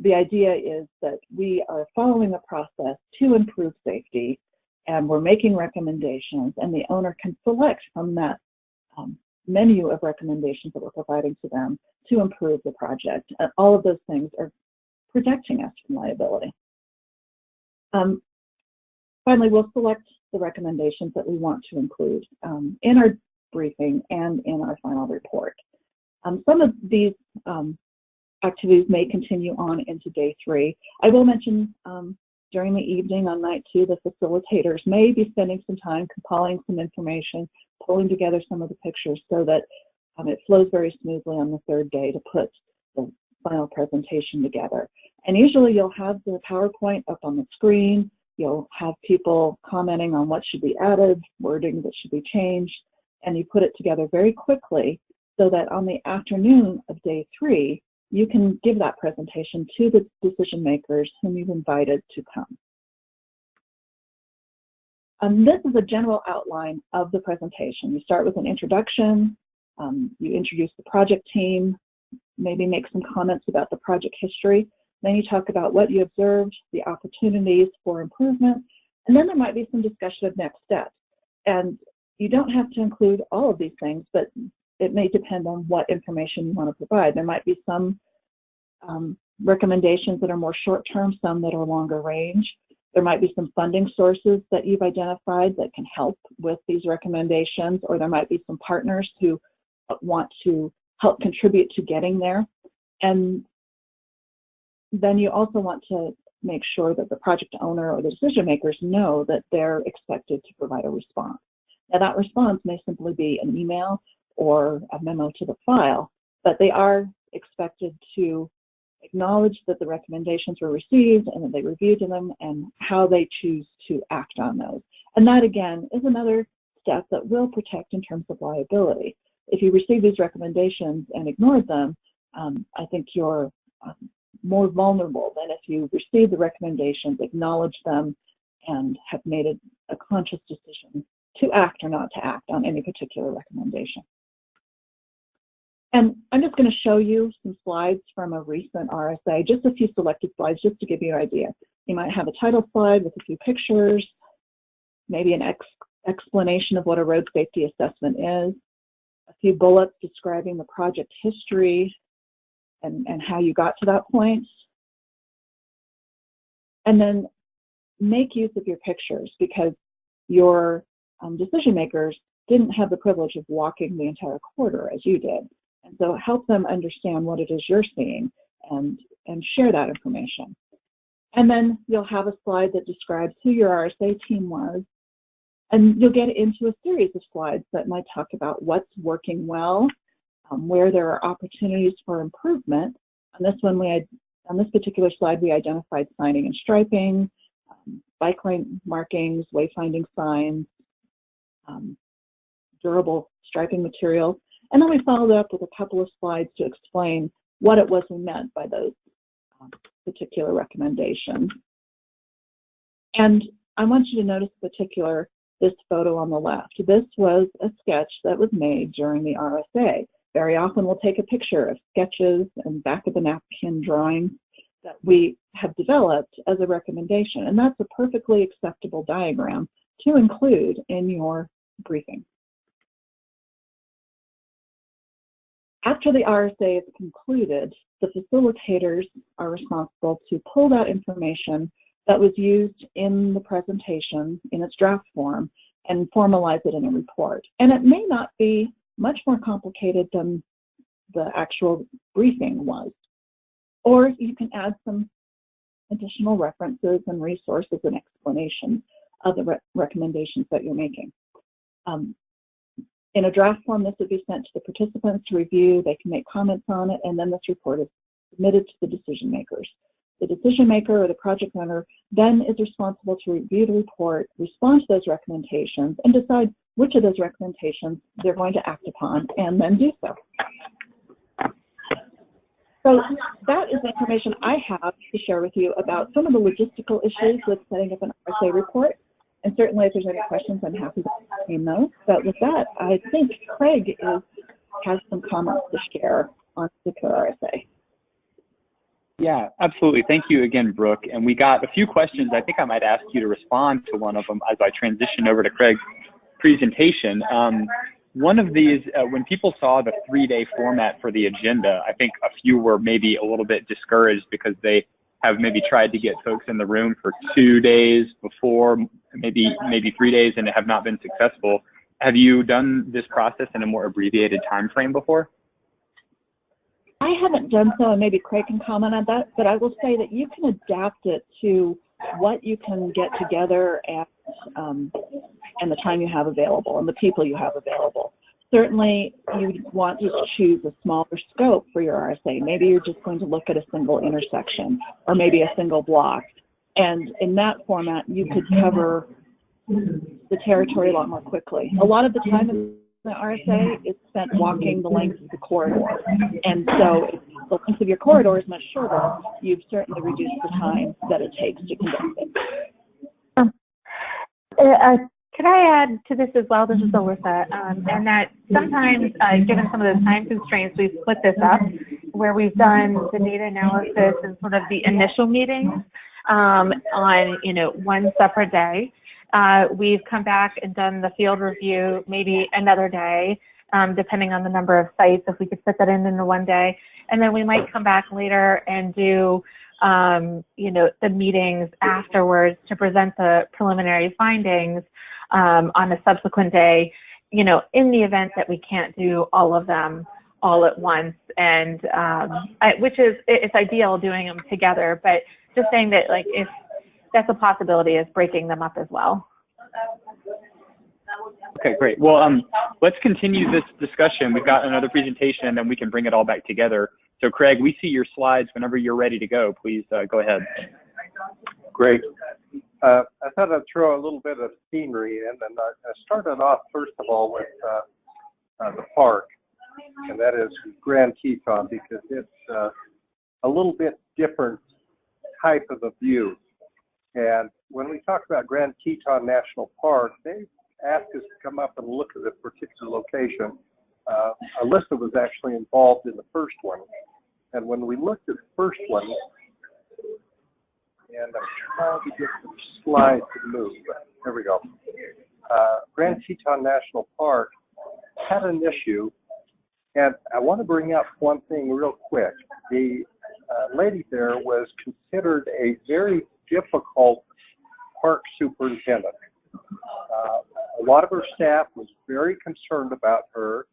The idea is that we are following a process to improve safety, and we're making recommendations, and the owner can select from that menu of recommendations that we're providing to them to improve the project. All of those things are protecting us from liability. Finally, we'll select the recommendations that we want to include in our briefing and in our final report. Some of these activities may continue on into day 3. I will mention during the evening on night 2, the facilitators may be spending some time compiling some information, pulling together some of the pictures so that it flows very smoothly on the 3rd day to put the final presentation together. And usually you'll have the PowerPoint up on the screen, you'll have people commenting on what should be added, wording that should be changed, and you put it together very quickly so that on the afternoon of day 3, you can give that presentation to the decision makers whom you've invited to come. This is a general outline of the presentation. You start with an introduction, you introduce the project team, maybe make some comments about the project history, then you talk about what you observed, the opportunities for improvement, and then there might be some discussion of next steps. And you don't have to include all of these things, but it may depend on what information you want to provide. There might be some recommendations that are more short-term, some that are longer range. There might be some funding sources that you've identified that can help with these recommendations, or there might be some partners who want to help contribute to getting there. And then you also want to make sure that the project owner or the decision makers know that they're expected to provide a response. Now that response may simply be an email or a memo to the file, but they are expected to acknowledge that the recommendations were received and that they reviewed them and how they choose to act on those. And that again is another step that will protect in terms of liability. If you receive these recommendations and ignored them, I think you're more vulnerable than if you receive the recommendations, acknowledge them, and have made a conscious decision to act or not to act on any particular recommendation. And I'm just going to show you some slides from a recent RSA, just a few selected slides just to give you an idea. You might have a title slide with a few pictures, maybe an explanation of what a road safety assessment is, a few bullets describing the project history and how you got to that point. And then make use of your pictures because your decision makers didn't have the privilege of walking the entire corridor as you did. And so help them understand what it is you're seeing and share that information. And then you'll have a slide that describes who your RSA team was. And you'll get into a series of slides that might talk about what's working well, where there are opportunities for improvement. On this particular slide, we identified signing and striping, bike lane markings, wayfinding signs, durable striping materials. And then we followed up with a couple of slides to explain what it was we meant by those particular recommendations. And I want you to notice in particular this photo on the left. This was a sketch that was made during the RSA. Very often we'll take a picture of sketches and back of the napkin drawings that we have developed as a recommendation. And that's a perfectly acceptable diagram to include in your briefing. After the RSA is concluded, the facilitators are responsible to pull that information that was used in the presentation in its draft form and formalize it in a report. And it may not be much more complicated than the actual briefing was. Or you can add some additional references and resources and explanations of the recommendations that you're making. In a draft form, this would be sent to the participants to review. They can make comments on it, and then this report is submitted to the decision makers. The decision maker or the project owner then is responsible to review the report, respond to those recommendations, and decide which of those recommendations they're going to act upon, and then do so. So that is the information I have to share with you about some of the logistical issues with setting up an RSA report. And certainly if there's any questions, I'm happy to entertain those. But with that, I think Craig has some comments to share on particular RSA. Yeah, absolutely. Thank you again, Brooke. And we got a few questions. I think I might ask you to respond to one of them as I transition over to Craig's presentation. one of these, when people saw the 3-day format for the agenda, I think a few were maybe a little bit discouraged because they have maybe tried to get folks in the room for 2 days before, maybe 3 days, and have not been successful. Have you done this process in a more abbreviated time frame before? I haven't done so, and maybe Craig can comment on that, but I will say that you can adapt it to what you can get together at and the time you have available and the people you have available. Certainly, you want to choose a smaller scope for your RSA. Maybe you're just going to look at a single intersection or maybe a single block. And in that format, you could cover the territory a lot more quickly. A lot of the time in the RSA is spent walking the length of the corridor. And so if the length of your corridor is much shorter, you've certainly reduced the time that it takes to conduct it. Could I add to this as well? This is Alyssa, and that sometimes, given some of the time constraints, we've split this up, where we've done the data analysis and sort of the initial meetings on, one separate day. We've come back and done the field review maybe another day, depending on the number of sites, if we could fit that in the one day. And then we might come back later and do, the meetings afterwards to present the preliminary findings on a subsequent day, in the event that we can't do all of them all at once. And it's ideal doing them together, but just saying that, like, if that's a possibility, is breaking them up as well. Okay, great. Well, let's continue this discussion. We've got another presentation, and then we can bring it all back together. So, Craig, we see your slides whenever you're ready to go. Please go ahead. Great. I thought I'd throw a little bit of scenery in, and I started off, first of all, with the park, and that is Grand Teton, because it's a little bit different type of a view. And when we talk about Grand Teton National Park, they asked us to come up and look at a particular location. Alyssa was actually involved in the first one. And when we looked at the first one, and I'm trying to get the slide to move, there we go. Grand Teton National Park had an issue, and I want to bring up one thing real quick. The lady there was considered a very difficult park superintendent. A lot of her staff was very concerned about her,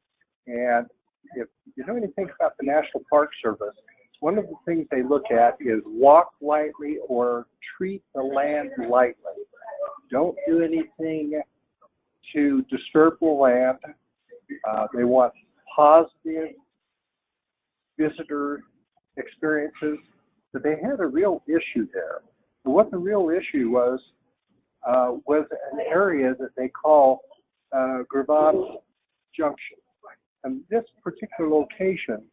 and if you know anything about the National Park Service, one of the things they look at is walk lightly or treat the land lightly. Don't do anything to disturb the land. They want positive visitor experiences, but they had a real issue there. And what the real issue was an area that they call Gravano Junction. And this particular location,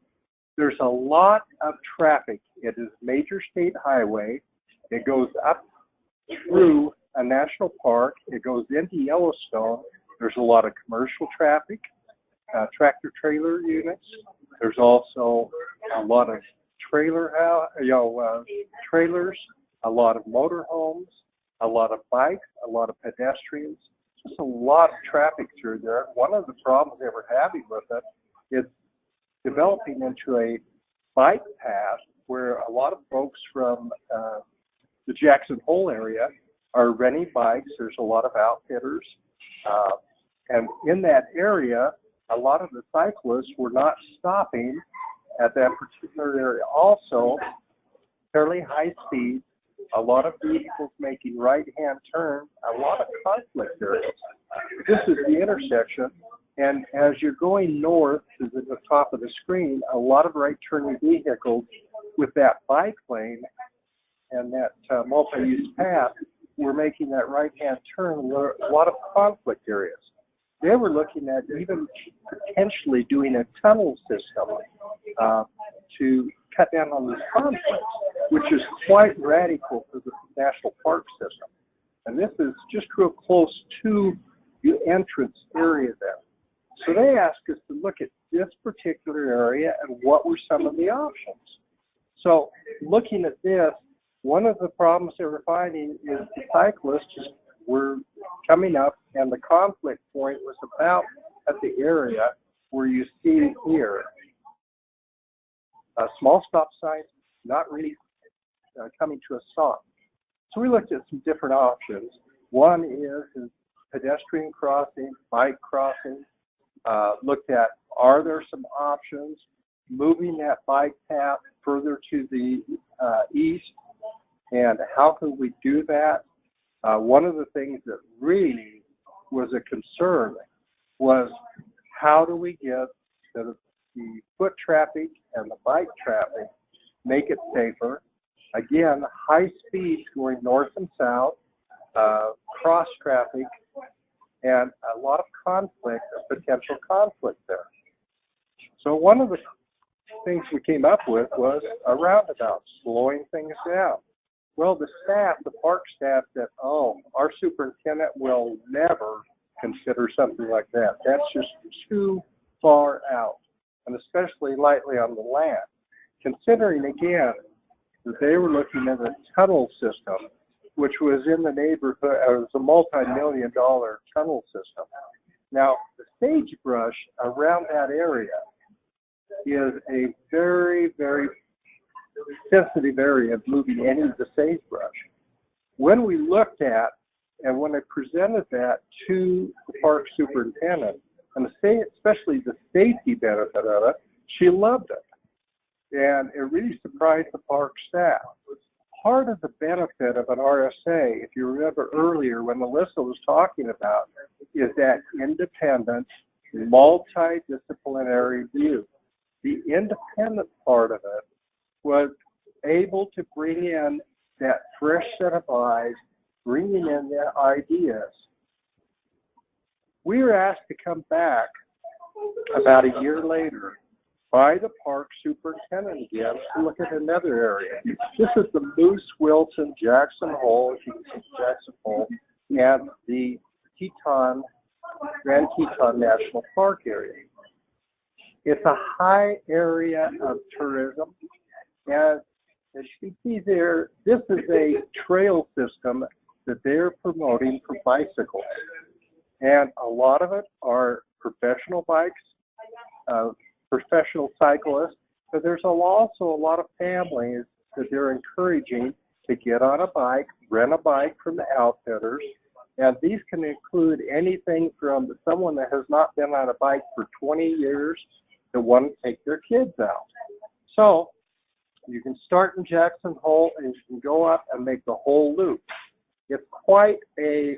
there's a lot of traffic. It is a major state highway. It goes up through a national park. It goes into Yellowstone. There's a lot of commercial traffic, tractor trailer units. There's also a lot of trailers, a lot of motorhomes, a lot of bikes, a lot of pedestrians. Just a lot of traffic through there. One of the problems they were having with it is developing into a bike path where a lot of folks from the Jackson Hole area are renting bikes. There's a lot of outfitters. And in that area, a lot of the cyclists were not stopping at that particular area. Also, fairly high speed, a lot of vehicles making right-hand turns, a lot of conflict areas. This is the intersection, and as you're going north to the top of the screen, a lot of right-turning vehicles with that bike lane and that multi-use path were making that right-hand turn, a lot of conflict areas. They were looking at even potentially doing a tunnel system to cut down on these conflicts, which is quite radical for the national park system. And this is just real close to the entrance area there. So they asked us to look at this particular area and what were some of the options. So looking at this, one of the problems they were finding is the cyclists were coming up, and the conflict point was about at the area where you see here, small stop signs, not really coming to a stop. So we looked at some different options. One is pedestrian crossing, bike crossing. Looked at, are there some options moving that bike path further to the east, and how can we do that? One of the things that really was a concern was, how do we get the foot traffic and the bike traffic, make it safer? Again, high speeds going north and south, cross traffic, and a lot of conflict, potential conflict there. So one of the things we came up with was a roundabout, slowing things down. Well, the staff, the park staff said, oh, our superintendent will never consider something like that. That's just too far out, and especially lightly on the land. Considering, again, that they were looking at a tunnel system, which was in the neighborhood, it was a multi-million-dollar tunnel system. Now, the sagebrush around that area is a very, very sensitive area of moving any of the sagebrush. When we looked at, and when I presented that to the park superintendent, and especially the safety benefit of it, she loved it. And it really surprised the park staff. Part of the benefit of an RSA, if you remember earlier when Melissa was talking about, is that independent, multidisciplinary view. The independent part of it was able to bring in that fresh set of eyes, bringing in their ideas. We were asked to come back about a year later by the park superintendent again to look at another area. This is the Moose Wilson Jackson Hole, Jackson Hole, and the Teton, Grand Teton National Park area. It's a high area of tourism, and as you can see there, this is a trail system that they're promoting for bicycles. And a lot of it are professional bikes, professional cyclists, but there's also a lot of families that they're encouraging to get on a bike, rent a bike from the outfitters, and these can include anything from someone that has not been on a bike for 20 years to want to take their kids out. So you can start in Jackson Hole and you can go up and make the whole loop. It's quite a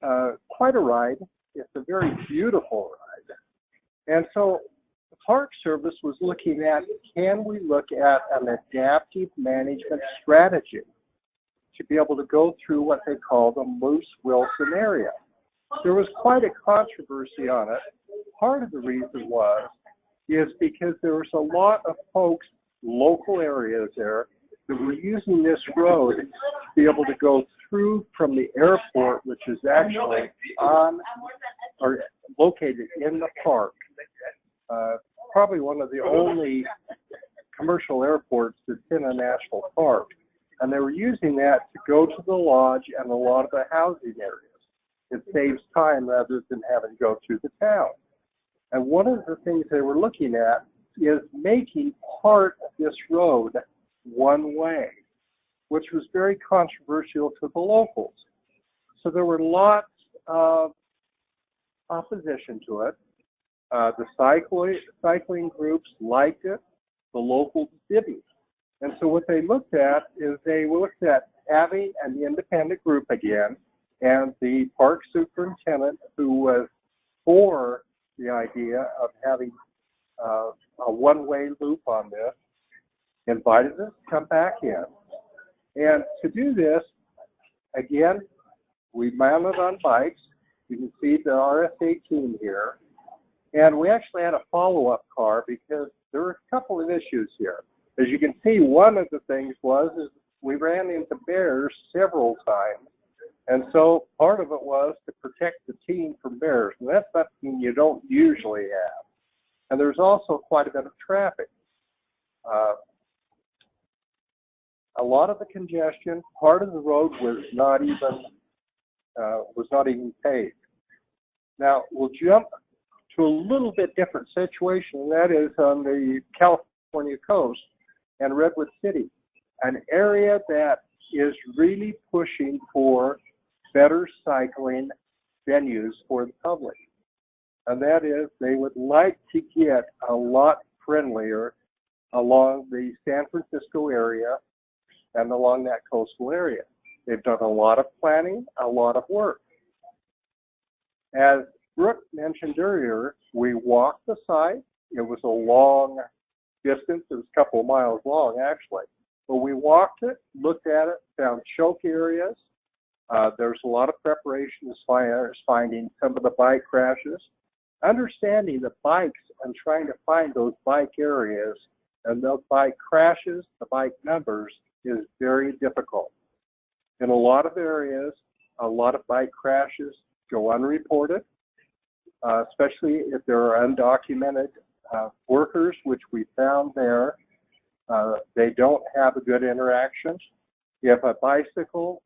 ride. It's a very beautiful ride. And so the Park Service was looking at, can we look at an adaptive management strategy to be able to go through what they call the Moose Wilson area? There was quite a controversy on it. Part of the reason is because there was a lot of folks, local areas there, that were using this road to be able to go through from the airport, which is actually on or located in the park. Probably one of the only commercial airports that's in a national park. And they were using that to go to the lodge and a lot of the housing areas. It saves time rather than having to go through the town. And one of the things they were looking at is making part of this road one way, which was very controversial to the locals. So there were lots of opposition to it. The cycling groups liked it, the locals didn't. And so what they looked at is they looked at having an independent group again, and the park superintendent, who was for the idea of having a one-way loop on this, invited us to come back in. And to do this, again, we mounted on bikes. You can see the RFA team here. And we actually had a follow-up car because there were a couple of issues here. As you can see, one of the things is we ran into bears several times. And so part of it was to protect the team from bears. And that's something you don't usually have. And there's also quite a bit of traffic. A lot of the congestion, part of the road was not even paved. Now we'll jump to a little bit different situation, and that is on the California coast and Redwood City, an area that is really pushing for better cycling venues for the public. And that is, they would like to get a lot friendlier along the San Francisco area and along that coastal area. They've done a lot of planning, a lot of work. As Brooke mentioned earlier, we walked the site. It was a long distance. It was a couple of miles long, actually. But we walked it, looked at it, found choke areas. There's a lot of preparation as far as finding some of the bike crashes. Understanding the bikes and trying to find those bike areas and those bike crashes, the bike numbers, is very difficult. In a lot of areas, a lot of bike crashes go unreported, especially if there are undocumented workers, which we found there. They don't have a good interaction. If a bicycle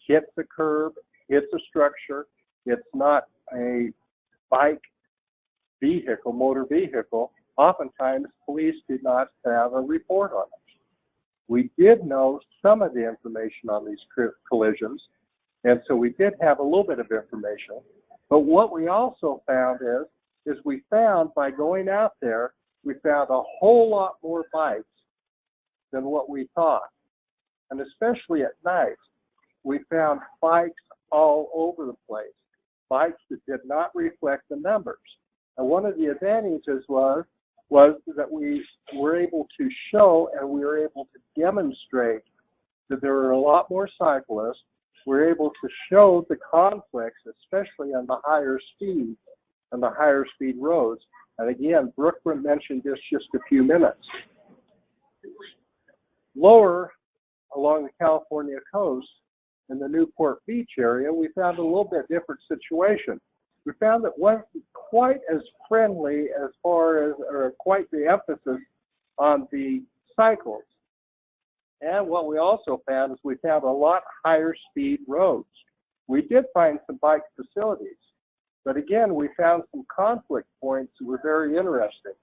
hits a curb, hits a structure, it's not a bike vehicle, motor vehicle, oftentimes police do not have a report on it. We did know some of the information on these collisions, and so we did have a little bit of information. But what we also found is we found by going out there, we found a whole lot more bikes than what we thought. And especially at night, we found bikes all over the place, bikes that did not reflect the numbers. And one of the advantages was that we were able to show and we were able to demonstrate that there were a lot more cyclists. We were able to show the conflicts, especially on the higher speeds and the higher speed roads. And again, Brooke mentioned this just a few minutes. Lower along the California coast in the Newport Beach area, we found a little bit different situation. We found that wasn't quite as friendly as far as, or quite the emphasis on the cycles. And what we also found is we found a lot higher speed roads. We did find some bike facilities, but again, we found some conflict points that were very interesting.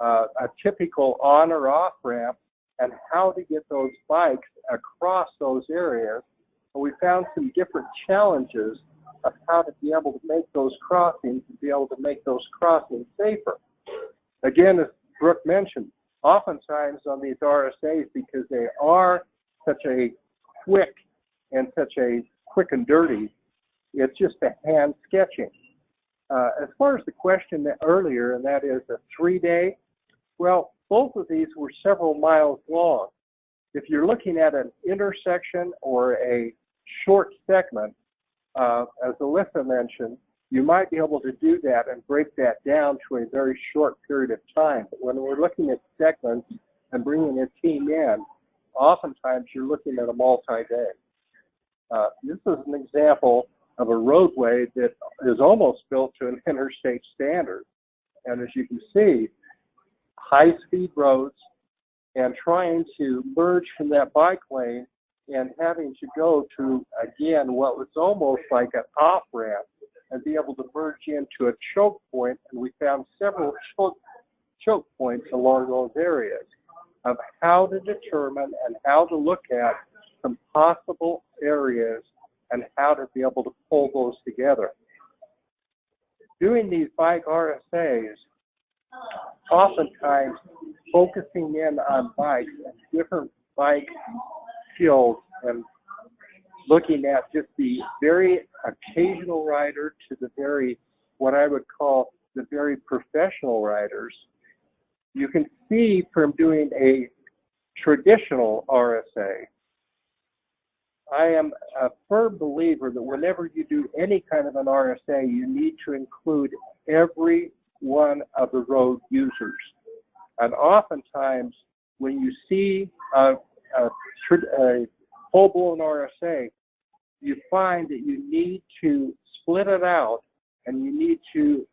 A typical on or off ramp and how to get those bikes across those areas. And we found some different challenges of how to be able to make those crossings and be able to make those crossings safer. Again, as Brooke mentioned, oftentimes on these RSAs, because they are such a quick and dirty, it's just a hand sketching. As far as the question earlier, and that is a 3-day, well, both of these were several miles long. If you're looking at an intersection or a short segment, as Alyssa mentioned, you might be able to do that and break that down to a very short period of time. But when we're looking at segments and bringing a team in, oftentimes you're looking at a multi-day. This is an example of a roadway that is almost built to an interstate standard. And as you can see, high-speed roads and trying to merge from that bike lane and having to go to, again, what was almost like an off-ramp and be able to merge into a choke point. And we found several choke points along those areas of how to determine and how to look at some possible areas and how to be able to pull those together. Doing these BikeRSAs, oftentimes focusing in on bikes and different bike skills and looking at just the very occasional rider to the very, what I would call the very professional riders, you can see from doing a traditional RSA, I am a firm believer that whenever you do any kind of an RSA, you need to include every one of the road users. And oftentimes, when you see a full-blown RSA, you find that you need to split it out and you need to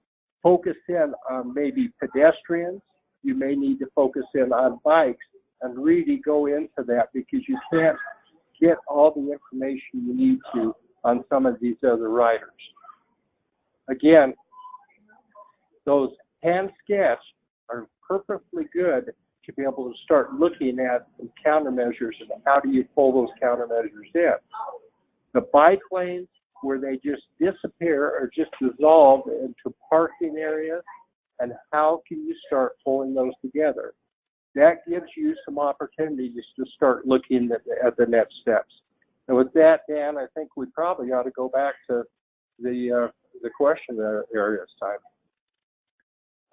focus in on maybe pedestrians. You may need to focus in on bikes and really go into that because you can't get all the information you need to on some of these other riders. Again, those hand sketch are perfectly good to be able to start looking at some countermeasures and how do you pull those countermeasures in. The bike lanes where they just disappear or just dissolve into parking areas, and how can you start pulling those together? That gives you some opportunities to start looking at the next steps. And with that, Dan, I think we probably ought to go back to the question area this time.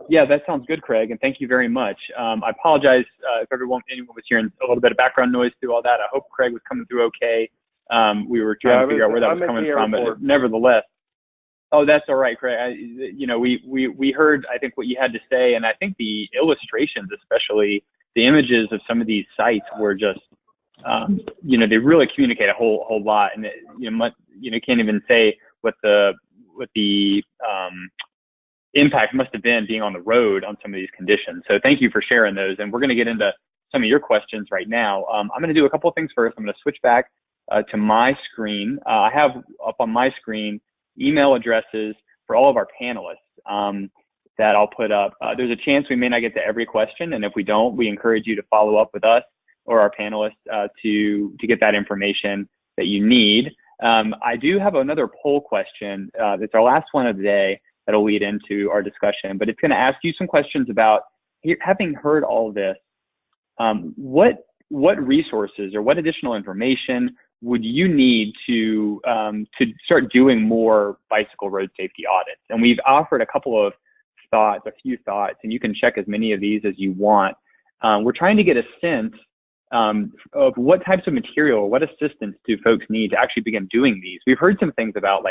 Yeah, that sounds good, Craig, and thank you very much. I apologize if anyone was hearing a little bit of background noise through all that. I hope Craig was coming through okay. We were trying to figure out where that was coming from, but nevertheless. Oh, that's all right, Craig. We heard, I think, what you had to say, and I think the illustrations, especially the images of some of these sites, were just, they really communicate a whole lot, and can't even say what the impact must have been being on the road on some of these conditions. So thank you for sharing those, and we're going to get into some of your questions right now. I'm going to do a couple of things first. I'm going to switch back to my screen. I have up on my screen email addresses for all of our panelists that I'll put up. There's a chance we may not get to every question, and if we don't, we encourage you to follow up with us or our panelists to get that information that you need. I do have another poll question. It's our last one of the day that'll lead into our discussion, but it's going to ask you some questions about, having heard all of this, what resources or what additional information would you need to start doing more bicycle road safety audits? And we've offered a few thoughts, and you can check as many of these as you want. We're trying to get a sense of what types of material, what assistance do folks need to actually begin doing these. We've heard some things about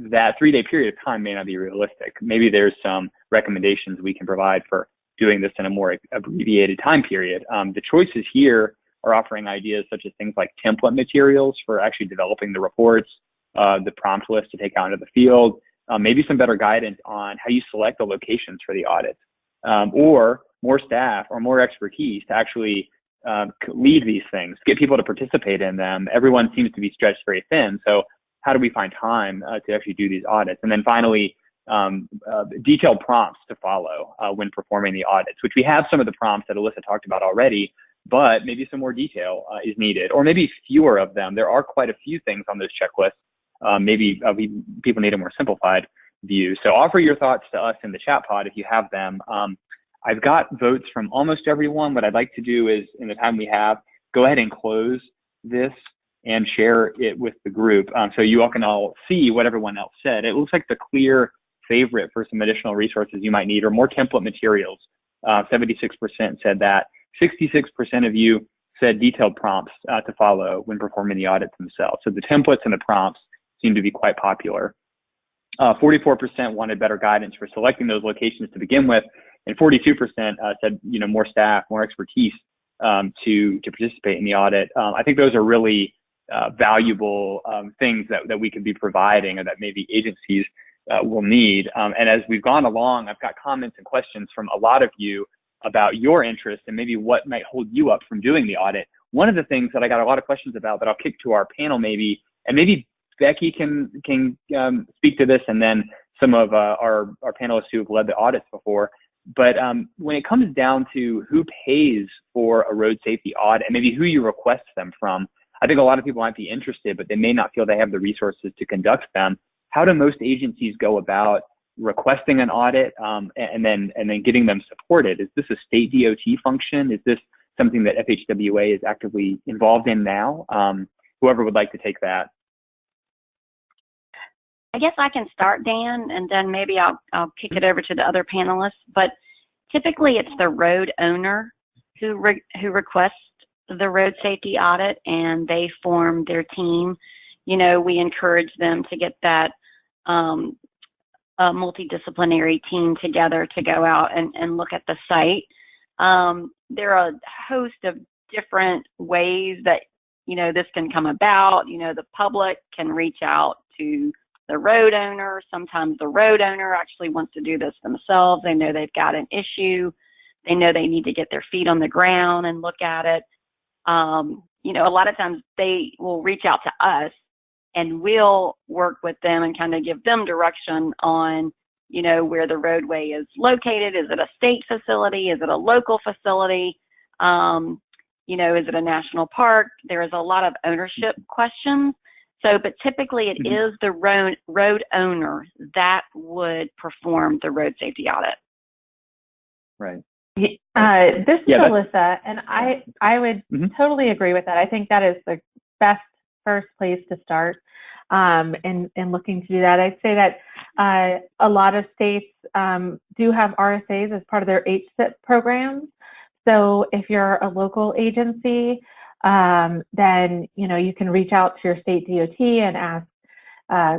that 3-day period of time may not be realistic. Maybe there's some recommendations we can provide for doing this in a more abbreviated time period. The choices here are offering ideas such as things like template materials for actually developing the reports, the prompt list to take out into the field, maybe some better guidance on how you select the locations for the audits, or more staff or more expertise to actually lead these things, get people to participate in them. Everyone seems to be stretched very thin, so how do we find time to actually do these audits? And then finally, detailed prompts to follow when performing the audits, which we have some of the prompts that Alyssa talked about already, but maybe some more detail is needed, or maybe fewer of them. There are quite a few things on those checklists. Maybe people need a more simplified view. So offer your thoughts to us in the chat pod if you have them. I've got votes from almost everyone. What I'd like to do is, in the time we have, go ahead and close this and share it with the group so you all can see what everyone else said. It looks like the clear favorite for some additional resources you might need or more template materials. 76% said that. 66% of you said detailed prompts to follow when performing the audits themselves. So the templates and the prompts seem to be quite popular. 44% wanted better guidance for selecting those locations to begin with, and 42% said more staff, more expertise to participate in the audit. I think those are really valuable things that we could be providing, or that maybe agencies will need. And as we've gone along, I've got comments and questions from a lot of you about your interest and maybe what might hold you up from doing the audit. One of the things that I got a lot of questions about that I'll kick to our panel maybe, and maybe Becky can speak to this, and then some of our panelists who have led the audits before. But when it comes down to who pays for a road safety audit and maybe who you request them from, I think a lot of people might be interested, but they may not feel they have the resources to conduct them. How do most agencies go about requesting an audit and then getting them supported? Is this a state DOT function? Is this something that FHWA is actively involved in now? Whoever would like to take that. I guess I can start, Dan, and then maybe I'll kick it over to the other panelists. But typically, it's the road owner who requests the road safety audit, and they form their team. We encourage them to get that multidisciplinary team together to go out and look at the site. There are a host of different ways that this can come about. The public can reach out to the road owner. Sometimes the road owner actually wants to do this themselves. They know they've got an issue. They know they need to get their feet on the ground and look at it. A lot of times they will reach out to us, and we'll work with them and kind of give them direction on, you know, where the roadway is located. Is it a state facility? Is it a local facility? You know, is it a national park? There is a lot of ownership questions. So, but typically it is the road owner that would perform the road safety audit. Right. This is Alyssa, and I would totally agree with that. I think that is the best first place to start in looking to do that. I'd say that a lot of states do have RSAs as part of their HSIP programs. So if you're a local agency, then you know you can reach out to your state DOT and ask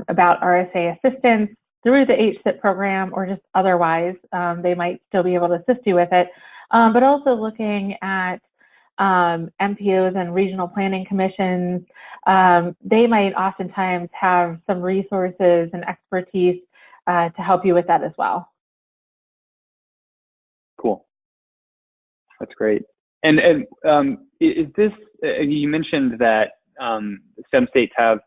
about RSA assistance through the HSIP program, or just otherwise. They might still be able to assist you with it. But also looking at MPOs and regional planning commissions, they might oftentimes have some resources and expertise to help you with that as well. Cool. That's great. And is this, you mentioned that some states have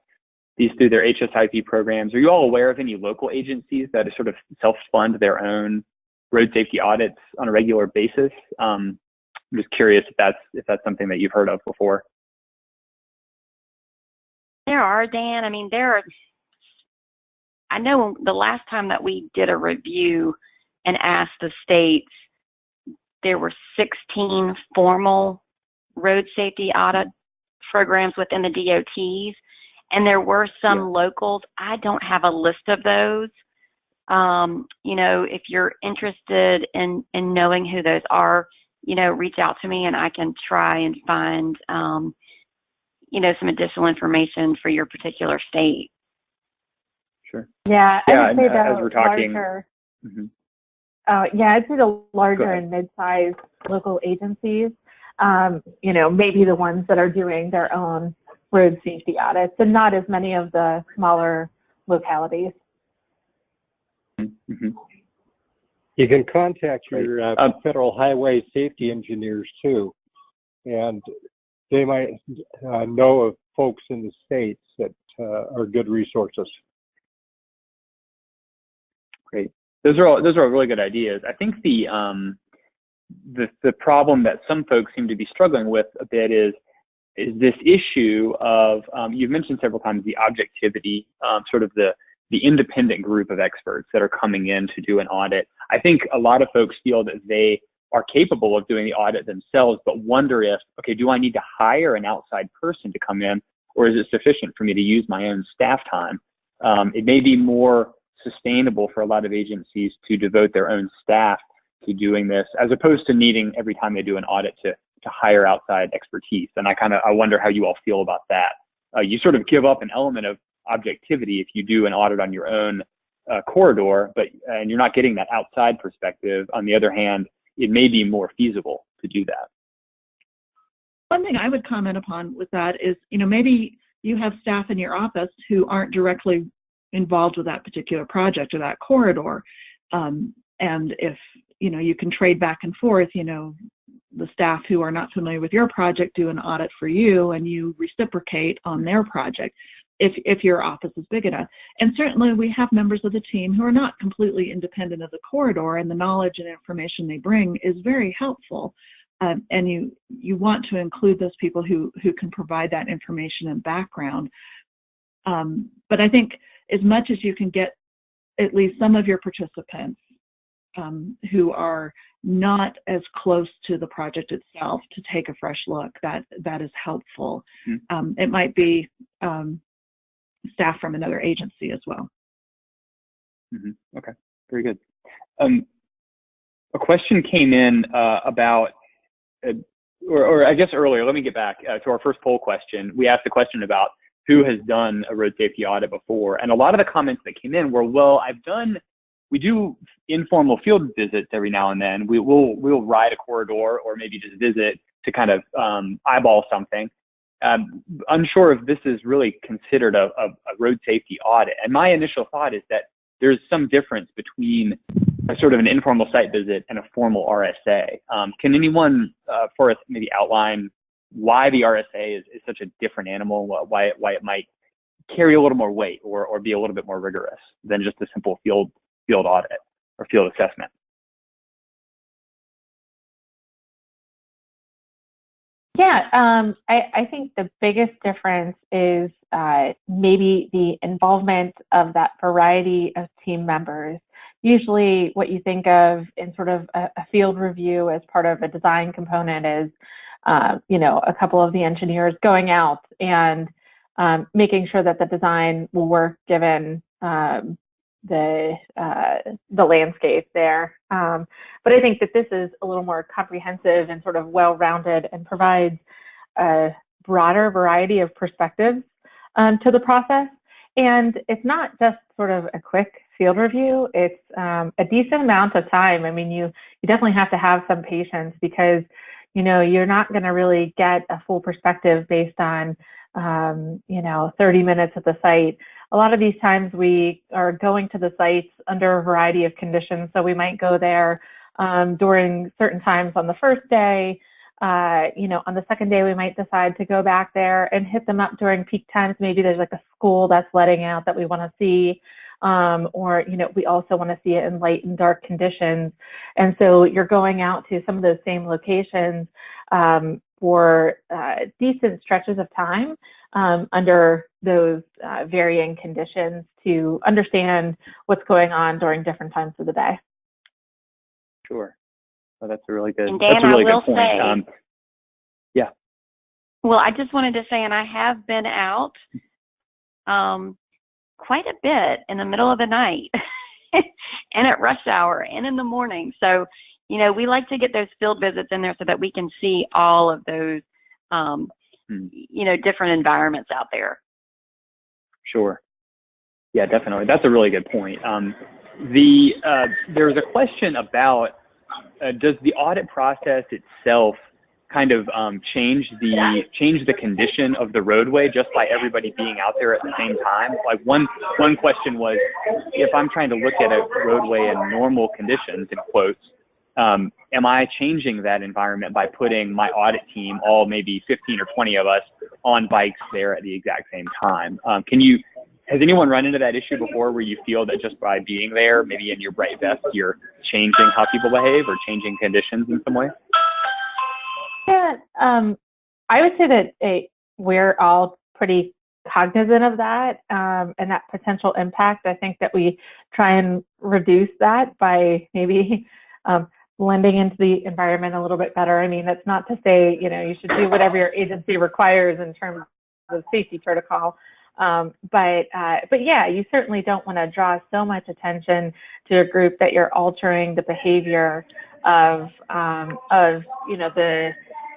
these through their HSIP programs. Are you all aware of any local agencies that sort of self-fund their own road safety audits on a regular basis? I'm just curious if that's something that you've heard of before. There are, Dan. I mean, I know the last time that we did a review and asked the states, there were 16 formal road safety audit programs within the DOTs, and there were some locals. I don't have a list of those. You know, if you're interested in knowing who those are, you know, reach out to me and I can try and find, you know, some additional information for your particular state. Sure. Yeah, I would say as we're talking. Larger, I'd say the larger and mid-sized local agencies, you know, maybe the ones that are doing their own road safety audits, and not as many of the smaller localities. You can contact your federal highway safety engineers too, and they might know of folks in the states that are good resources. Great. Those are all really good ideas. I think the problem that some folks seem to be struggling with a bit is this issue of, you've mentioned several times, the objectivity, sort of the independent group of experts that are coming in to do an audit. I think a lot of folks feel that they are capable of doing the audit themselves, but wonder if, okay, do I need to hire an outside person to come in, or is it sufficient for me to use my own staff time? It may be more sustainable for a lot of agencies to devote their own staff to doing this, as opposed to needing every time they do an audit to hire outside expertise. And I wonder how you all feel about that. You sort of give up an element of objectivity if you do an audit on your own corridor, and you're not getting that outside perspective. On the other hand, it may be more feasible to do that. One thing I would comment upon with that is, you know, maybe you have staff in your office who aren't directly involved with that particular project or that corridor. And if, you know, you can trade back and forth, you know, the staff who are not familiar with your project do an audit for you and you reciprocate on their project if your office is big enough. And certainly we have members of the team who are not completely independent of the corridor, and the knowledge and information they bring is very helpful. And you want to include those people who can provide that information and background. But I think as much as you can get at least some of your participants who are not as close to the project itself to take a fresh look, that is helpful. It might be staff from another agency as well. Okay, very good. A question came in about, or I guess earlier, let me get back to our first poll question. We asked a question about who has done a road safety audit before, and a lot of the comments that came in were, well, we do informal field visits every now and then. We'll ride a corridor or maybe just visit to kind of eyeball something. Unsure if this is really considered a road safety audit. And my initial thought is that there's some difference between a sort of an informal site visit and a formal RSA. Can anyone for us maybe outline why the RSA is such a different animal, why it might carry a little more weight or be a little bit more rigorous than just a simple field field audit or field assessment? Yeah, I think the biggest difference is maybe the involvement of that variety of team members. Usually what you think of in sort of a field review as part of a design component is, you know, a couple of the engineers going out and making sure that the design will work given the landscape there. But I think that this is a little more comprehensive and sort of well-rounded and provides a broader variety of perspectives to the process. And it's not just sort of a quick field review, it's a decent amount of time. I mean, you definitely have to have some patience because, you know, you're not going to really get a full perspective based on, you know, 30 minutes at the site. A lot of these times we are going to the sites under a variety of conditions. So we might go there during certain times on the first day. You know, on the second day, we might decide to go back there and hit them up during peak times. Maybe there's like a school that's letting out that we want to see. Or, you know, we also want to see it in light and dark conditions. And so you're going out to some of those same locations for decent stretches of time under those varying conditions to understand what's going on during different times of the day. Sure. Well, that's a really good, and Dan, that's a really I will good point. Say, yeah. Well, I just wanted to say, and I have been out quite a bit in the middle of the night and at rush hour and in the morning. So, you know, we like to get those field visits in there so that we can see all of those, you know, different environments out there. Sure. Yeah, definitely. That's a really good point. There's a question about, does the audit process itself kind of change the condition of the roadway just by everybody being out there at the same time? Like one question was, if I'm trying to look at a roadway in normal conditions, in quotes, am I changing that environment by putting my audit team, all maybe 15 or 20 of us, on bikes there at the exact same time? Has anyone run into that issue before where you feel that just by being there, maybe in your bright vest, you're changing how people behave or changing conditions in some way? Yeah, I would say that we're all pretty cognizant of that and that potential impact. I think that we try and reduce that by maybe blending into the environment a little bit better. I mean, that's not to say, you know, you should do whatever your agency requires in terms of safety protocol. But yeah, you certainly don't want to draw so much attention to a group that you're altering the behavior of you know, the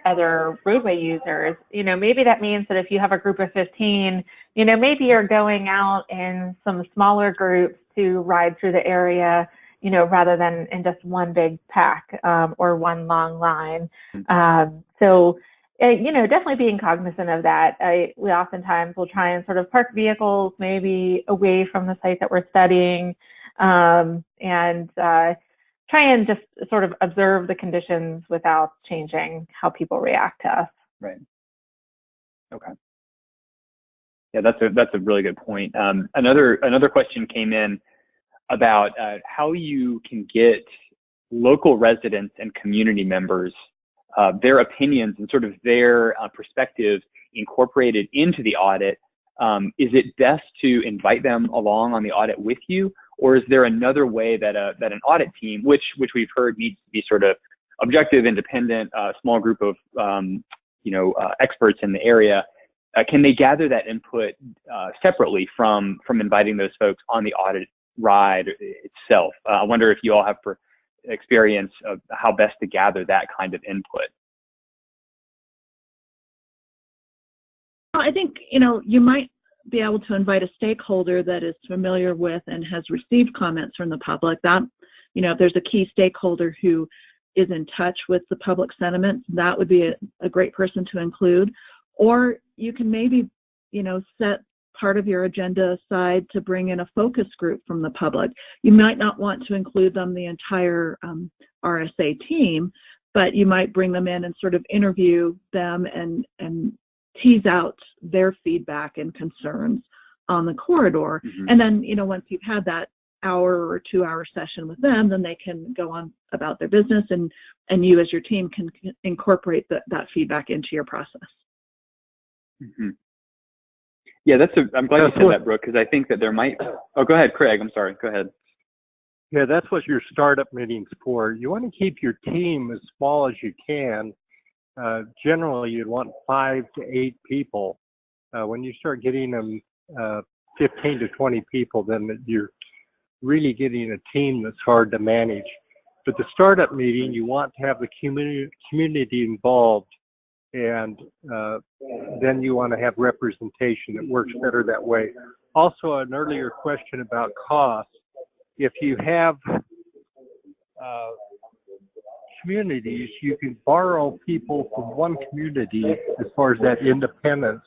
other roadway users. You know, maybe that means that if you have a group of 15, you know, maybe you're going out in some smaller groups to ride through the area, you know, rather than in just one big pack or one long line. So, you know, definitely being cognizant of that. We oftentimes will try and sort of park vehicles maybe away from the site that we're studying and try and just sort of observe the conditions without changing how people react to us. Right. Okay. Yeah, that's a really good point. Another question came in about how you can get local residents and community members their opinions and sort of their perspectives incorporated into the audit. Is it best to invite them along on the audit with you, or is there another way that an audit team, which we've heard needs to be sort of objective, independent, small group of experts in the area, can they gather that input separately from inviting those folks on the audit ride itself? I wonder if you all have experience of how best to gather that kind of input. I think, you know, you might be able to invite a stakeholder that is familiar with and has received comments from the public. That, you know, if there's a key stakeholder who is in touch with the public sentiment, that would be a great person to include. Or you can maybe, you know, set part of your agenda aside to bring in a focus group from the public. You might not want to include them, the entire RSA team, but you might bring them in and sort of interview them and tease out their feedback and concerns on the corridor. And then, you know, once you've had that hour or 2 hour session with them, then they can go on about their business, and you as your team can incorporate that feedback into your process. Mm-hmm. Yeah, I'm glad you said that, Brooke, because I think that there might, oh, go ahead, Craig, I'm sorry, go ahead. Yeah, that's what your startup meeting's for. You want to keep your team as small as you can. Generally, you'd want 5 to 8 people. When you start getting them 15 to 20 people, then you're really getting a team that's hard to manage. But the startup meeting, you want to have the community involved, and then you want to have representation. It works better that way. Also, an earlier question about cost. If you have communities, you can borrow people from one community as far as that independence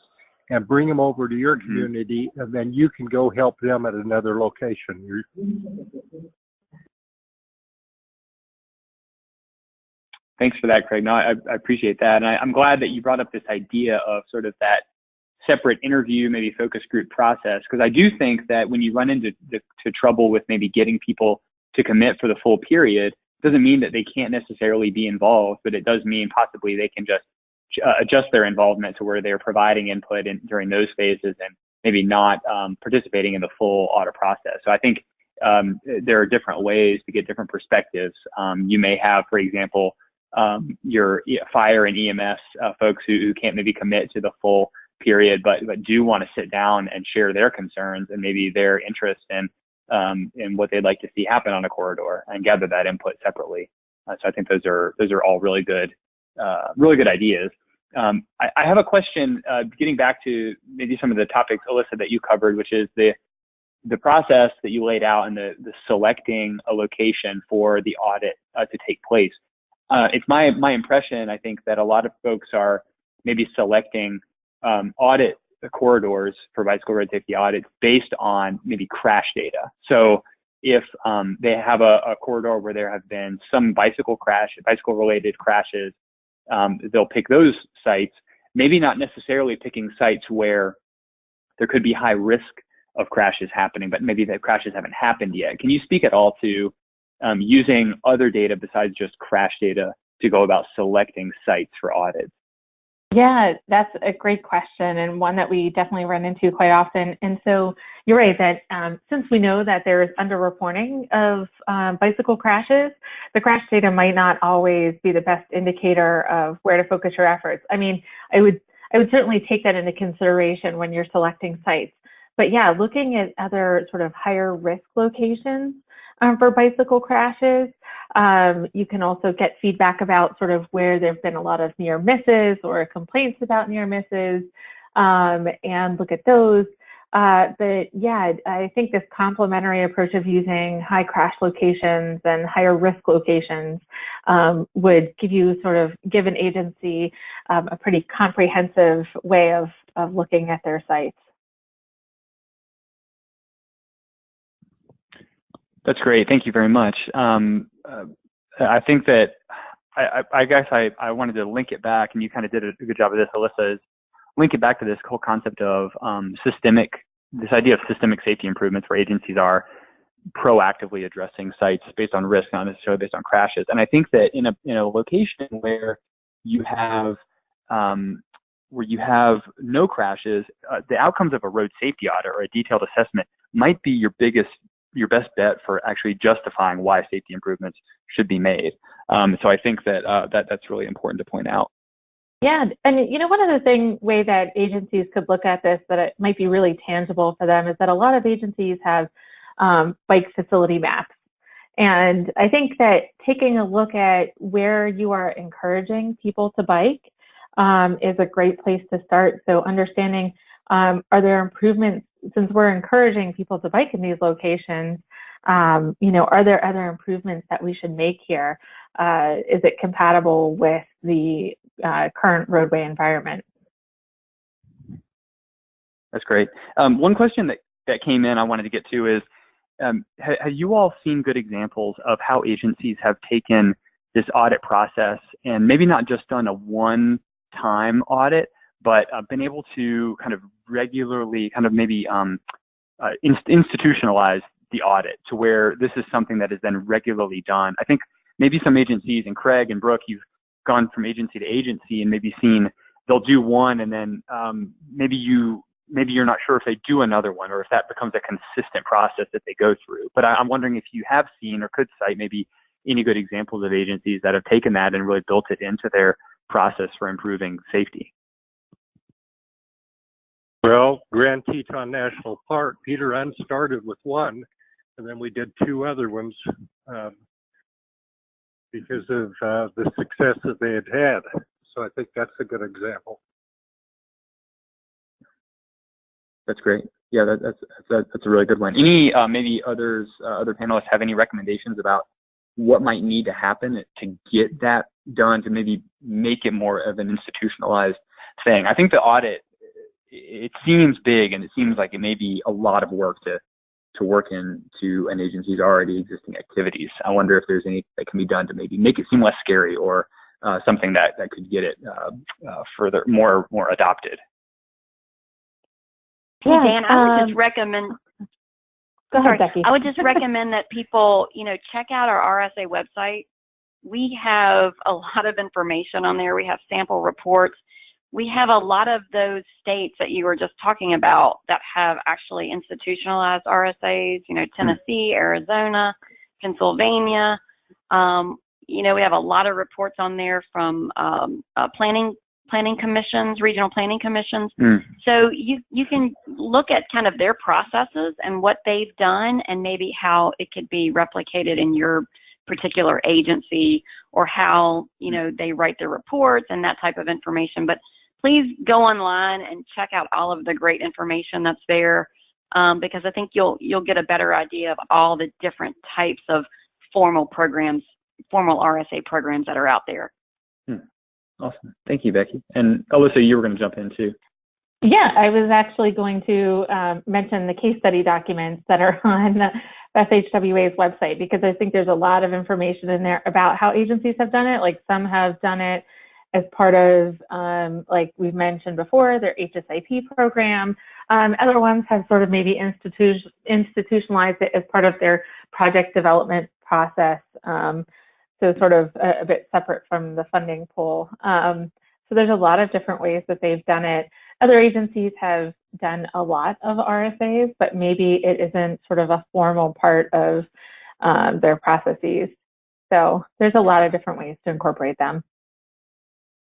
and bring them over to your community, and then you can go help them at another location. Thanks for that, Craig. No, I appreciate that. And I'm glad that you brought up this idea of sort of that separate interview, maybe focus group process, because I do think that when you run into trouble with maybe getting people to commit for the full period, it doesn't mean that they can't necessarily be involved, but it does mean possibly they can just adjust their involvement to where they're providing input during those phases and maybe not participating in the full audit process. So I think there are different ways to get different perspectives. You may have, for example, your fire and EMS folks who can't maybe commit to the full period, but do want to sit down and share their concerns and maybe their interest in what they'd like to see happen on a corridor, and gather that input separately. So I think those are all really good ideas. I have a question, getting back to maybe some of the topics, Alyssa, that you covered, which is the process that you laid out and the selecting a location for the audit to take place. It's my impression, I think, that a lot of folks are maybe selecting audit corridors for bicycle road safety audits based on maybe crash data. So if they have a corridor where there have been some bicycle related crashes, they'll pick those sites, maybe not necessarily picking sites where there could be high risk of crashes happening, but maybe the crashes haven't happened yet. Can you speak at all to using other data besides just crash data to go about selecting sites for audits? Yeah, that's a great question, and one that we definitely run into quite often. And so you're right that since we know that there's underreporting of bicycle crashes, the crash data might not always be the best indicator of where to focus your efforts. I mean, I would certainly take that into consideration when you're selecting sites. But yeah, looking at other sort of higher risk locations for bicycle crashes, you can also get feedback about sort of where there've been a lot of near misses or complaints about near misses, and look at those. But yeah, I think this complementary approach of using high crash locations and higher risk locations would give an agency a pretty comprehensive way of looking at their sites. That's great. Thank you very much. I think that I guess I wanted to link it back, and you kind of did a good job of this, Alyssa, is link it back to this whole concept of this idea of systemic safety improvements, where agencies are proactively addressing sites based on risk, not necessarily based on crashes. And I think that in a location where you have no crashes, the outcomes of a road safety audit or a detailed assessment might be your best bet for actually justifying why safety improvements should be made. So I think that that's really important to point out. Yeah, and one of the way that agencies could look at this, that it might be really tangible for them, is that a lot of agencies have bike facility maps. And I think that taking a look at where you are encouraging people to bike is a great place to start. So understanding, are there improvements, since we're encouraging people to bike in these locations, are there other improvements that we should make here? Is it compatible with the current roadway environment? That's great. One question that came in I wanted to get to is, have you all seen good examples of how agencies have taken this audit process and maybe not just done a one-time audit, but been able to kind of regularly kind of maybe institutionalize the audit to where this is something that is then regularly done. I think maybe some agencies, and Craig and Brooke, you've gone from agency to agency and maybe seen they'll do one and then maybe you're not sure if they do another one or if that becomes a consistent process that they go through. But I'm wondering if you have seen or could cite maybe any good examples of agencies that have taken that and really built it into their process for improving safety. Well, Grand Teton National Park, Peter N. started with one, and then we did two other ones because of the success that they had had. So I think that's a good example. That's great. Yeah, that's a really good one. Any maybe other panelists have any recommendations about what might need to happen to get that done, to maybe make it more of an institutionalized thing? I think the audit, it seems big and it seems like it may be a lot of work to work into an agency's already existing activities. I wonder if there's anything that can be done to maybe make it seem less scary or something that could get it further, more adopted. Yeah, Dan, I would just recommend. Go ahead, Becky. I would just recommend that people, check out our RSA website. We have a lot of information on there. We have sample reports. We have a lot of those states that you were just talking about that have actually institutionalized RSAs, Tennessee, Arizona, Pennsylvania. We have a lot of reports on there from planning commissions, regional planning commissions. So you can look at kind of their processes and what they've done and maybe how it could be replicated in your particular agency or how, they write their reports and that type of information. But please go online and check out all of the great information that's there because I think you'll get a better idea of all the different types of formal RSA programs that are out there. Awesome. Thank you, Becky. And Alyssa, you were going to jump in too. Yeah, I was actually going to mention the case study documents that are on FHWA's website because I think there's a lot of information in there about how agencies have done it. Like some have done it as part of, like we've mentioned before, their HSIP program. Other ones have sort of maybe institutionalized it as part of their project development process. So sort of a bit separate from the funding pool. So there's a lot of different ways that they've done it. Other agencies have done a lot of RSAs, but maybe it isn't sort of a formal part of their processes. So there's a lot of different ways to incorporate them.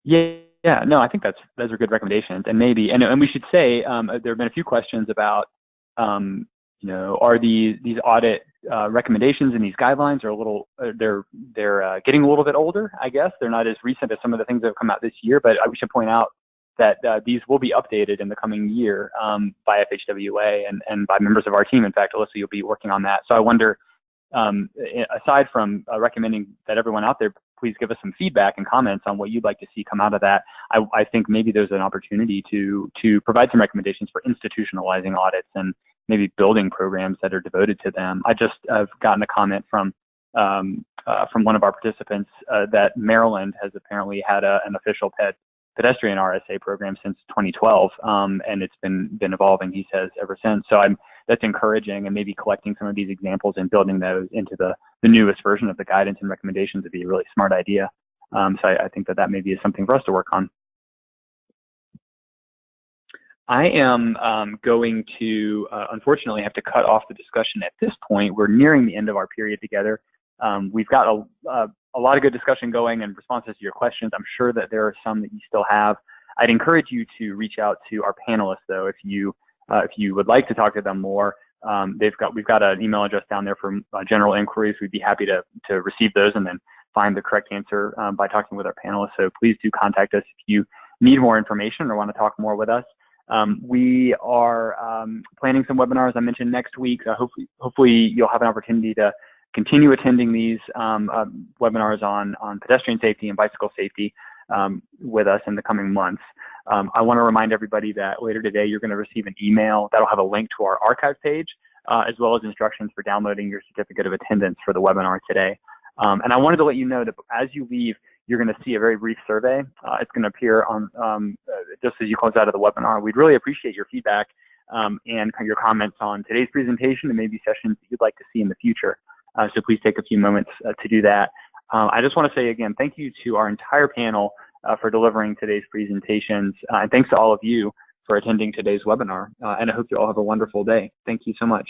Yeah, no, I think those are good recommendations. And maybe, and we should say, there have been a few questions about, are these audit recommendations and these guidelines are a little, they're getting a little bit older, I guess. They're not as recent as some of the things that have come out this year, but we should point out that these will be updated in the coming year by FHWA and by members of our team. In fact, Alyssa, you'll be working on that. So I wonder, aside from recommending that everyone out there please give us some feedback and comments on what you'd like to see come out of that, I think maybe there's an opportunity to provide some recommendations for institutionalizing audits and maybe building programs that are devoted to them. I just have gotten a comment from one of our participants that Maryland has apparently had an official pedestrian RSA program since 2012, and it's been evolving, he says, ever since. So that's encouraging, and maybe collecting some of these examples and building those into the newest version of the guidance and recommendations would be a really smart idea. So I think that maybe is something for us to work on. I am going to, unfortunately, have to cut off the discussion at this point. We're nearing the end of our period together. We've got a lot of good discussion going and responses to your questions. I'm sure that there are some that you still have. I'd encourage you to reach out to our panelists, though, if you would like to talk to them more. We've got an email address down there for general inquiries. We'd be happy to receive those and then find the correct answer by talking with our panelists. So please do contact us if you need more information or want to talk more with us. We are planning some webinars, I mentioned, next week. Hopefully you'll have an opportunity to continue attending these webinars on pedestrian safety and bicycle safety with us in the coming months. I want to remind everybody that later today you're going to receive an email that'll have a link to our archive page, as well as instructions for downloading your certificate of attendance for the webinar today. And I wanted to let you know that as you leave, you're going to see a very brief survey. It's going to appear on just as you close out of the webinar. We'd really appreciate your feedback and your comments on today's presentation and maybe sessions that you'd like to see in the future. So please take a few moments to do that. I just want to say again, thank you to our entire panel for delivering today's presentations, and thanks to all of you for attending today's webinar. And I hope you all have a wonderful day. Thank you so much.